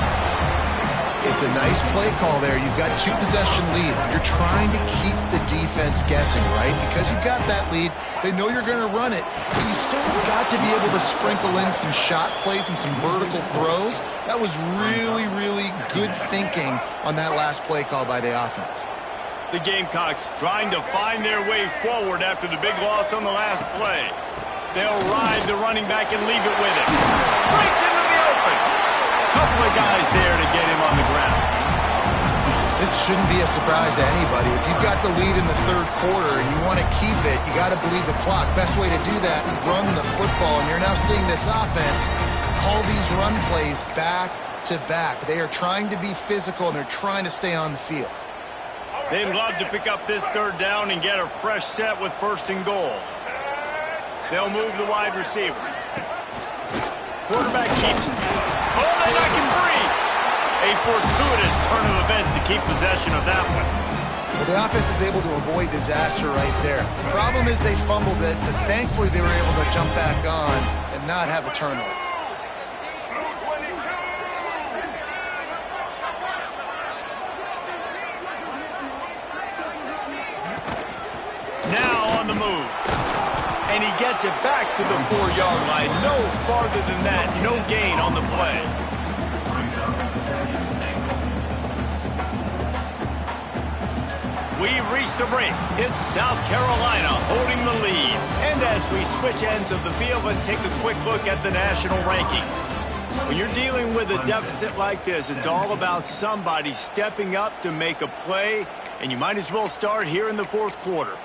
It's a nice play call there. You've got two-possession lead. You're trying to keep the defense guessing, right? Because you've got that lead, they know you're going to run it, but you still have got to be able to sprinkle in some shot plays and some vertical throws. That was really, really good thinking on that last play call by the offense. The Gamecocks trying to find their way forward after the big loss on the last play. They'll ride the running back and leave it with him. Breaks into the open. Couple of guys there to get him on the ground. This shouldn't be a surprise to anybody. If you've got the lead in the third quarter and you want to keep it, you got to bleed the clock. Best way to do that, run the football. And you're now seeing this offense call these run plays back to back. They are trying to be physical, and they're trying to stay on the field. They'd love to pick up this third down and get a fresh set with first and goal. They'll move the wide receiver. Quarterback keeps it. Oh, they knock him free. A fortuitous turn of events to keep possession of that one. Well, the offense is able to avoid disaster right there. The problem is they fumbled it, but thankfully they were able to jump back on and not have a turnover. Now on the move. And he gets it back to the 4-yard line. No farther than that. No gain on the play. We've reached the break. It's South Carolina holding the lead. And as we switch ends of the field, let's take a quick look at the national rankings. When you're dealing with a deficit like this, it's all about somebody stepping up to make a play, and you might as well start here in the fourth quarter.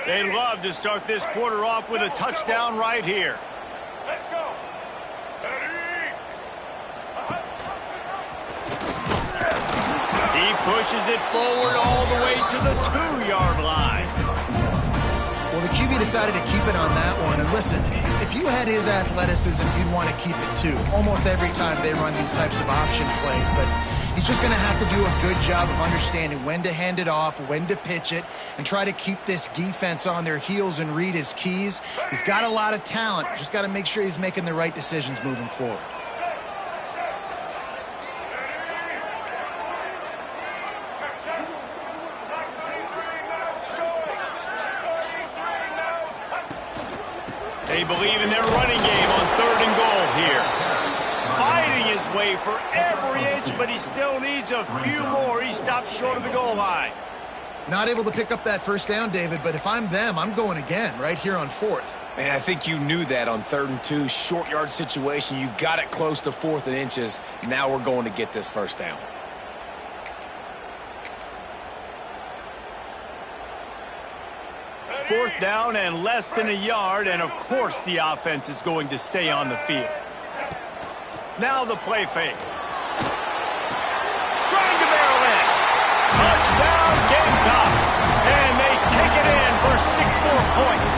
They'd love to start this quarter off with a touchdown right here. Let's go. He pushes it forward all the way to the 2-yard line. Well, the QB decided to keep it on that one. And listen, if you had his athleticism, you'd want to keep it too. Almost every time they run these types of option plays. But he's just going to have to do a good job of understanding when to hand it off, when to pitch it, and try to keep this defense on their heels and read his keys. He's got a lot of talent. Just got to make sure he's making the right decisions moving forward. They believe in their running game on third and goal here. Fighting his way for every inch, but he still needs a few more. He stops short of the goal line. Not able to pick up that first down, David, but if I'm them, I'm going again right here on fourth. Man, I think you knew that on 3rd and 2, short yard situation. You got it close to 4th and inches. Now we're going to get this first down. Fourth down and less than a yard, and of course the offense is going to stay on the field. Now the play fake. Trying to barrel in. Touchdown Gamecocks. And they take it in for 6 more points.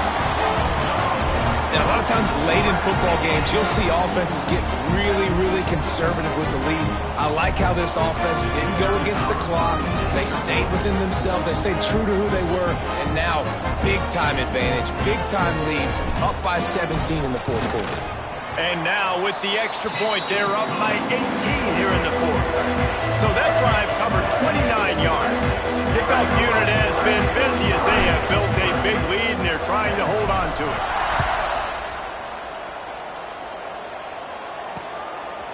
And a lot of times late in football games, you'll see offenses get really, really conservative with the lead. I like how this offense didn't go against the clock. They stayed within themselves. They stayed true to who they were. And now, big-time advantage, big-time lead, up by 17 in the fourth quarter. And now with the extra point, they're up by 18 here in the fourth. So that drive covered 29 yards. Kickoff unit has been busy as they have built a big lead, and they're trying to hold on to it.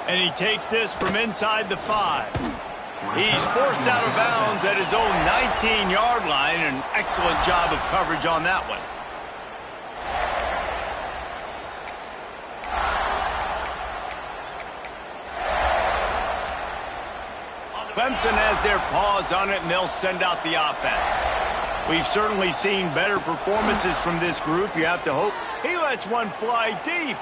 And he takes this from inside the 5. He's forced out of bounds at his own 19-yard line. An excellent job of coverage on that one. Clemson has their paws on it, and they'll send out the offense. We've certainly seen better performances from this group. You have to hope he lets one fly deep.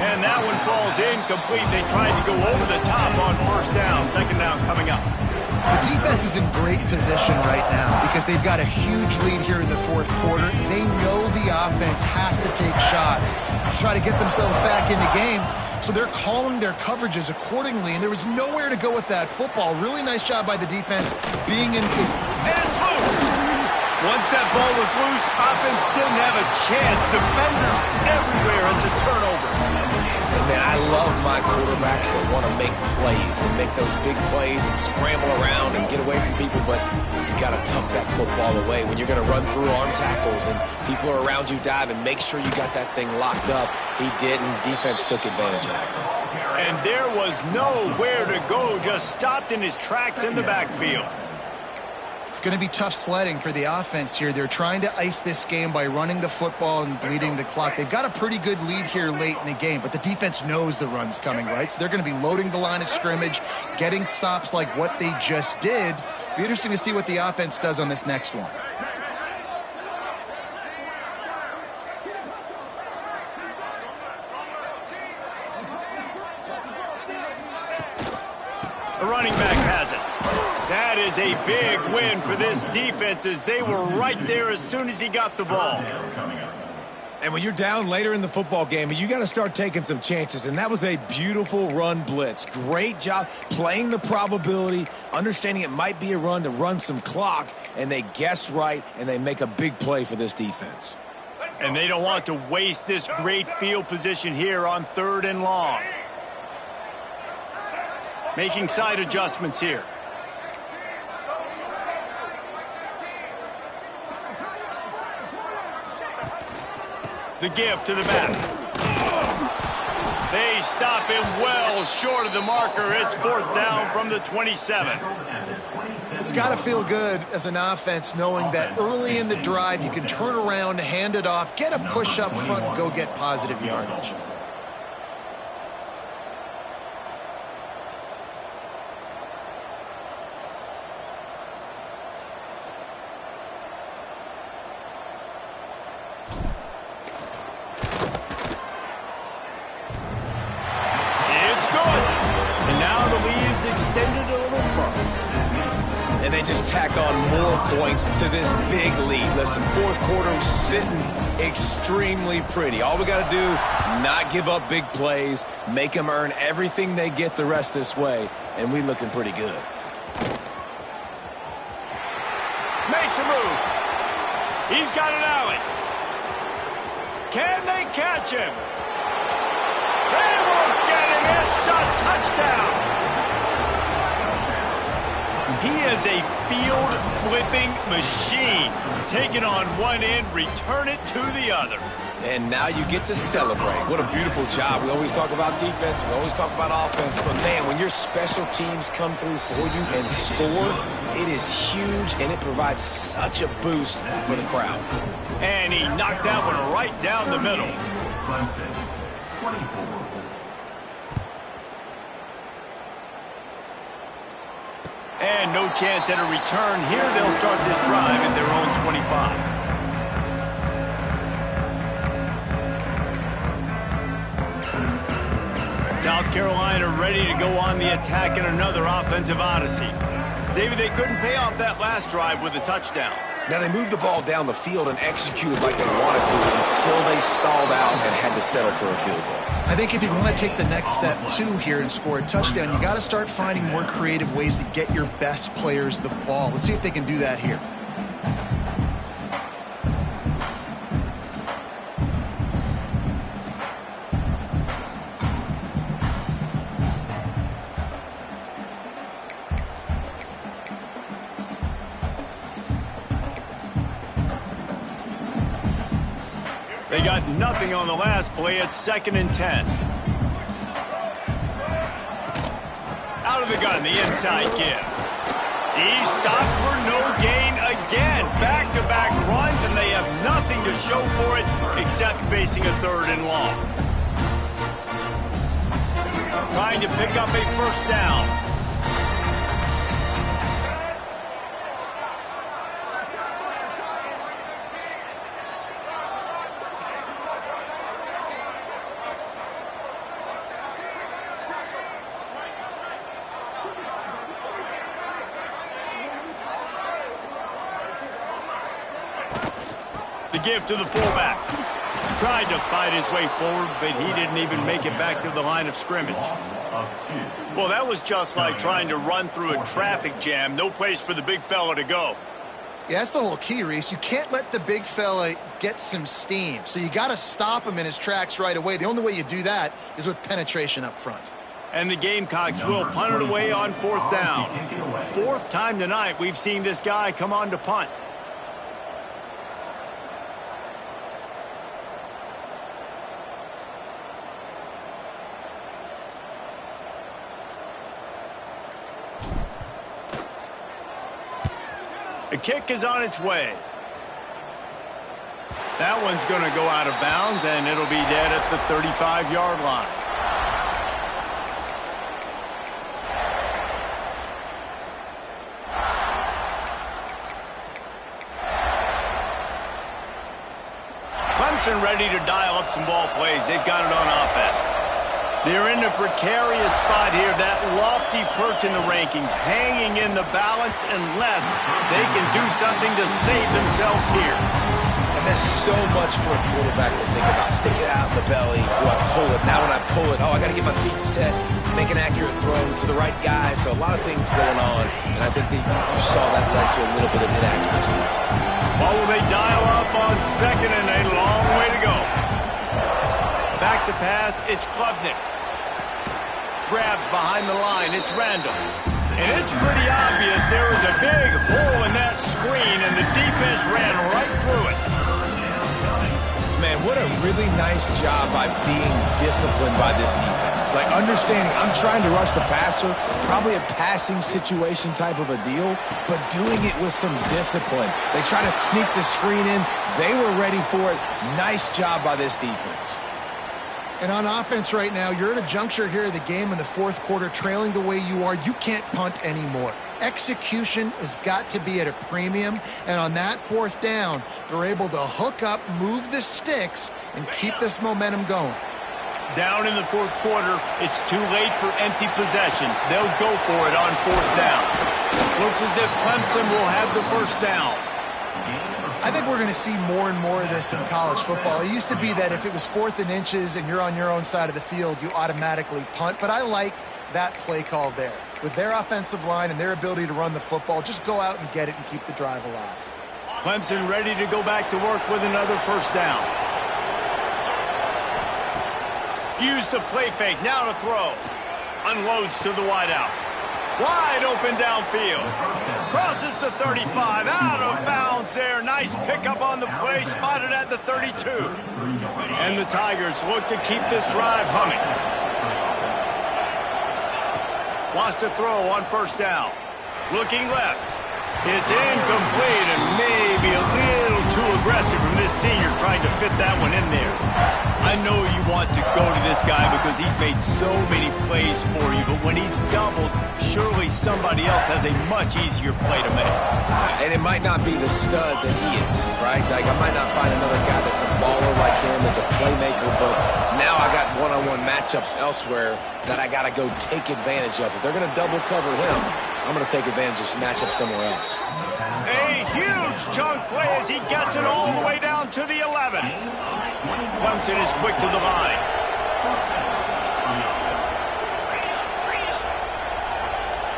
And that one falls incomplete. They tried to go over the top on first down. Second down coming up. The defense is in great position right now because they've got a huge lead here in the fourth quarter. They know the offense has to take shots to try to get themselves back in the game. So they're calling their coverages accordingly, and there was nowhere to go with that football. Really nice job by the defense being in his... And it's loose! Once that ball was loose, offense didn't have a chance. Defenders everywhere. It's a turnover. And man, I love my quarterbacks that want to make plays and make those big plays and scramble around and get away from people, but you got to tuck that football away. When you're going to run through arm tackles and people are around you diving, make sure you got that thing locked up. He did, and defense took advantage of it. And there was nowhere to go, just stopped in his tracks in the backfield. It's going to be tough sledding for the offense here. They're trying to ice this game by running the football and bleeding the clock. They've got a pretty good lead here late in the game, but the defense knows the run's coming, right? So they're going to be loading the line of scrimmage, getting stops like what they just did. Be interesting to see what the offense does on this next one. The running back has it. That is a big win for this defense as they were right there as soon as he got the ball. And when you're down later in the football game, you got to start taking some chances, and that was a beautiful run blitz. Great job playing the probability, understanding it might be a run to run some clock, and they guess right, and they make a big play for this defense. And they don't want to waste this great field position here on 3rd and long. Making side adjustments here. The give to the back. They stop him well short of the marker. It's 4th down from the 27. It's got to feel good as an offense knowing that early in the drive you can turn around, hand it off, get a push up front, and go get positive yardage. And they just tack on more points to this big lead. Listen, fourth quarter sitting extremely pretty. All we got to do, not give up big plays, make them earn everything they get the rest this way, and we looking pretty good. Makes a move. He's got an alley. Can they catch him? They won't get him. It's a touchdown. He is a field-flipping machine. Take it on one end, return it to the other. And now you get to celebrate. What a beautiful job. We always talk about defense. We always talk about offense. But, man, when your special teams come through for you and score, it is huge, and it provides such a boost for the crowd. And he knocked that one right down the middle. Clemson, 24. And no chance at a return here. They'll start this drive at their own 25. South Carolina ready to go on the attack in another offensive odyssey. David, they couldn't pay off that last drive with a touchdown. Now, they moved the ball down the field and executed like they wanted to until they stalled out and had to settle for a field goal. I think if you want to take the next step, too, here and score a touchdown, you got to start finding more creative ways to get your best players the ball. Let's see if they can do that here. They got nothing on the last play. It's 2nd and 10. Out of the gun, the inside give. He stopped for no gain again. Back-to-back runs, and they have nothing to show for it except facing a 3rd and long. Trying to pick up a 1st down. The give to the fullback. Tried to fight his way forward, but he didn't even make it back to the line of scrimmage. Well, that was just like trying to run through a traffic jam. No place for the big fella to go. Yeah, that's the whole key, Reese. You can't let the big fella get some steam. So you got to stop him in his tracks right away. The only way you do that is with penetration up front. And the Gamecocks will punt it away on 4th down. 4th time tonight we've seen this guy come on to punt. The kick is on its way. That one's going to go out of bounds, and it'll be dead at the 35-yard line. Clemson ready to dial up some ball plays. They've got it on offense. They're in a precarious spot here, that lofty perch in the rankings, hanging in the balance unless they can do something to save themselves here. And there's so much for a quarterback to think about. Stick it out in the belly. Do I pull it? Now when I pull it, I got to get my feet set, make an accurate throw to the right guy. So a lot of things going on, and I think that you saw that led to a little bit of inaccuracy. Well, will they dial up on 2nd and a long way to go? Back to pass, it's Klubnik. Grabbed behind the line, it's Randall. And it's pretty obvious there was a big hole in that screen, and the defense ran right through it. Man, what a really nice job by being disciplined by this defense. Like, understanding I'm trying to rush the passer, probably a passing situation type of a deal, but doing it with some discipline. They try to sneak the screen in. They were ready for it. Nice job by this defense. And on offense right now, you're at a juncture here of the game in the 4th quarter, trailing the way you are. You can't punt anymore. Execution has got to be at a premium. And on that 4th down, they're able to hook up, move the sticks, and keep this momentum going. Down in the 4th quarter, it's too late for empty possessions. They'll go for it on 4th down. Looks as if Clemson will have the 1st down. I think we're going to see more and more of this in college football. It used to be that if it was 4th and inches and you're on your own side of the field, you automatically punt. But I like that play call there. With their offensive line and their ability to run the football, just go out and get it and keep the drive alive. Clemson ready to go back to work with another 1st down. Use the play fake, now to throw. Unloads to the wideout. Wide open downfield. Crosses the 35, out of bounds there. Nice pickup on the play, spotted at the 32. And the Tigers look to keep this drive humming. Wants to throw on 1st down. Looking left. It's incomplete and maybe a little too aggressive from this senior trying to fit that one in there. I know you want to go to this guy because he's made so many plays for you, but when he's doubled, surely somebody else has a much easier play to make. And it might not be the stud that he is, right? Like, I might not find another guy that's a baller like him, that's a playmaker, but now I got one-on-one matchups elsewhere that I got to go take advantage of. If they're going to double cover him, I'm going to take advantage of matchup somewhere else. A huge chunk play as he gets it all the way down to the 11. Clemson is quick to the line.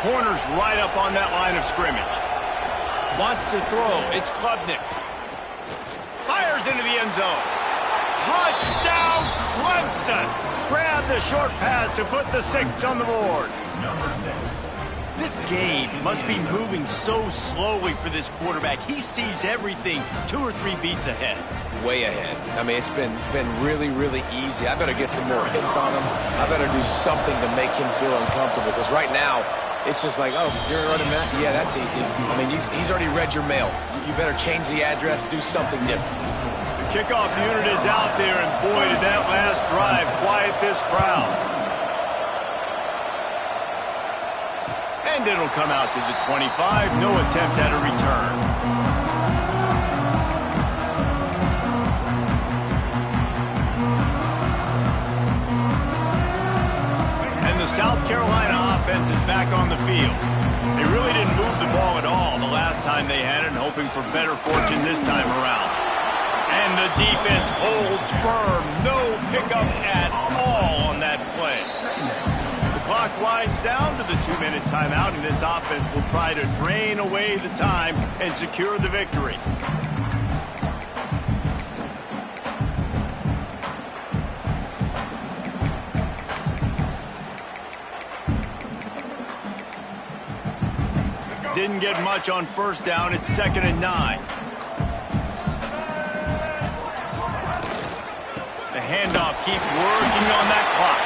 Corners right up on that line of scrimmage. Wants to throw. It's Klubnik. Fires into the end zone. Touchdown, Clemson. Grab the short pass to put the 6 on the board. This game must be moving so slowly for this quarterback. He sees everything 2 or 3 beats ahead. way ahead. I mean, it's been really, really easy. I better get some more hits on him. I better do something to make him feel uncomfortable, because right now, it's just like, oh, you're running that? Yeah, that's easy. I mean, he's already read your mail. You better change the address, do something different. The kickoff unit is out there, and boy, did that last drive quiet this crowd. And it'll come out to the 25. No attempt at a return. The South Carolina offense is back on the field. They really didn't move the ball at all the last time they had it, hoping for better fortune this time around. And the defense holds firm. No pickup at all on that play. The clock winds down to the 2-minute timeout, and this offense will try to drain away the time and secure the victory. Didn't get much on first down. It's 2nd and 9. The handoff keep working on that clock.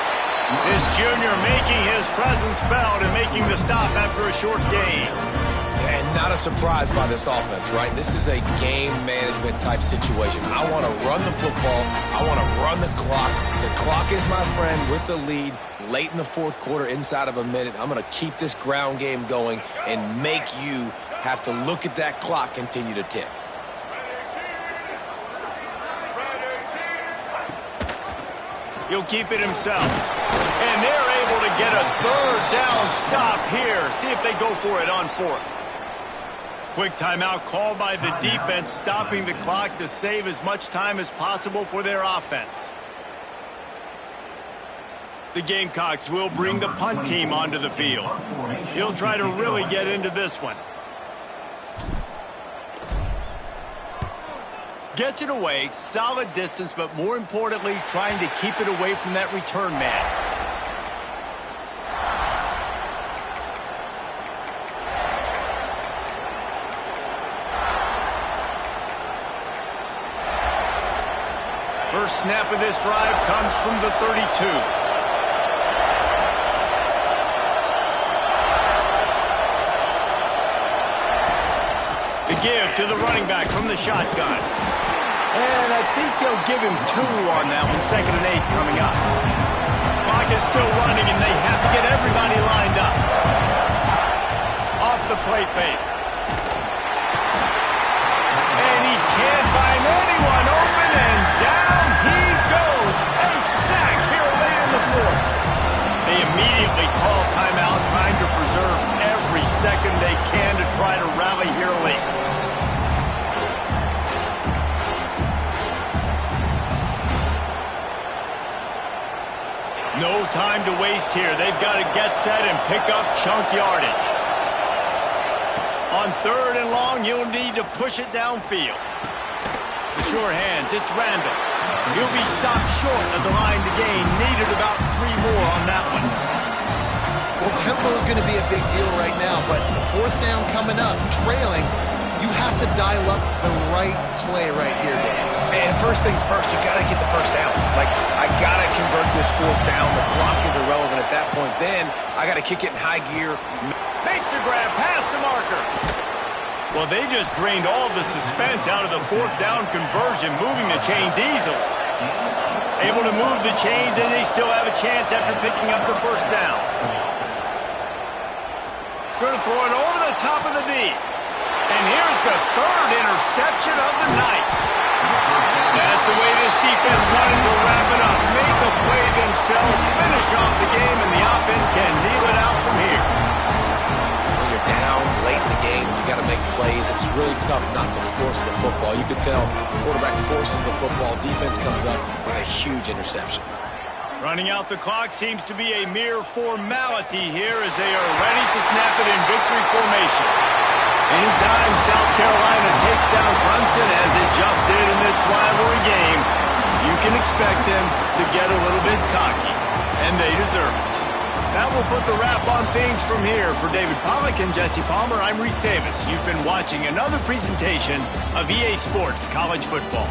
This junior making his presence felt and making the stop after a short gain. And not a surprise by this offense, right? This is a game management type situation. I want to run the football. I want to run the clock. The clock is my friend with the lead. Late in the fourth quarter, inside of a minute, I'm going to keep this ground game going and make you have to look at that clock continue to tick. He'll keep it himself. And they're able to get a 3rd down stop here. See if they go for it on 4th. Quick timeout called by the defense, stopping the clock to save as much time as possible for their offense. The Gamecocks will bring the punt team onto the field. He'll try to really get into this one. Gets it away, solid distance, but more importantly, trying to keep it away from that return man. First snap of this drive comes from the 32. The give to the running back from the shotgun. And I think they'll give him 2 on that one. 2nd and 8 coming up. Clock is still running, and they have to get everybody lined up. Off the play fake. And he can't find anyone open, and down he goes. A sack here late in the 4th. They immediately call timeout, trying to preserve every second they can to try to rally here late. No time to waste here. They've got to get set and pick up chunk yardage. On 3rd and long, you'll need to push it downfield. The sure hands, it's Randall. He'll be stopped short of the line to gain. Needed about 3 more on that one. Well, tempo is going to be a big deal right now, but 4th down coming up, trailing, you have to dial up the right play right here, Dave. And first things first, you got to get the first down. Like, I got to convert this 4th down. The clock is irrelevant at that point. Then I got to kick it in high gear. Makes the grab past the marker. Well, they just drained all the suspense out of the 4th down conversion, moving the chains easily. Able to move the chains, and they still have a chance after picking up the 1st down. Going to throw it over the top of the D. And here's the 3rd interception of the night. That's the way this defense wanted to wrap it up. Make the play themselves, finish off the game, and the offense can kneel it out from here. When you're down late in the game, you got to make plays. It's really tough not to force the football. You can tell the quarterback forces the football. Defense comes up with a huge interception. Running out the clock seems to be a mere formality here as they are ready to snap it in victory formation. Anytime South Carolina takes down Clemson, as it just did in this rivalry game, you can expect them to get a little bit cocky, and they deserve it. That will put the wrap on things from here. For David Pollack and Jesse Palmer, I'm Reese Davis. You've been watching another presentation of EA Sports College Football.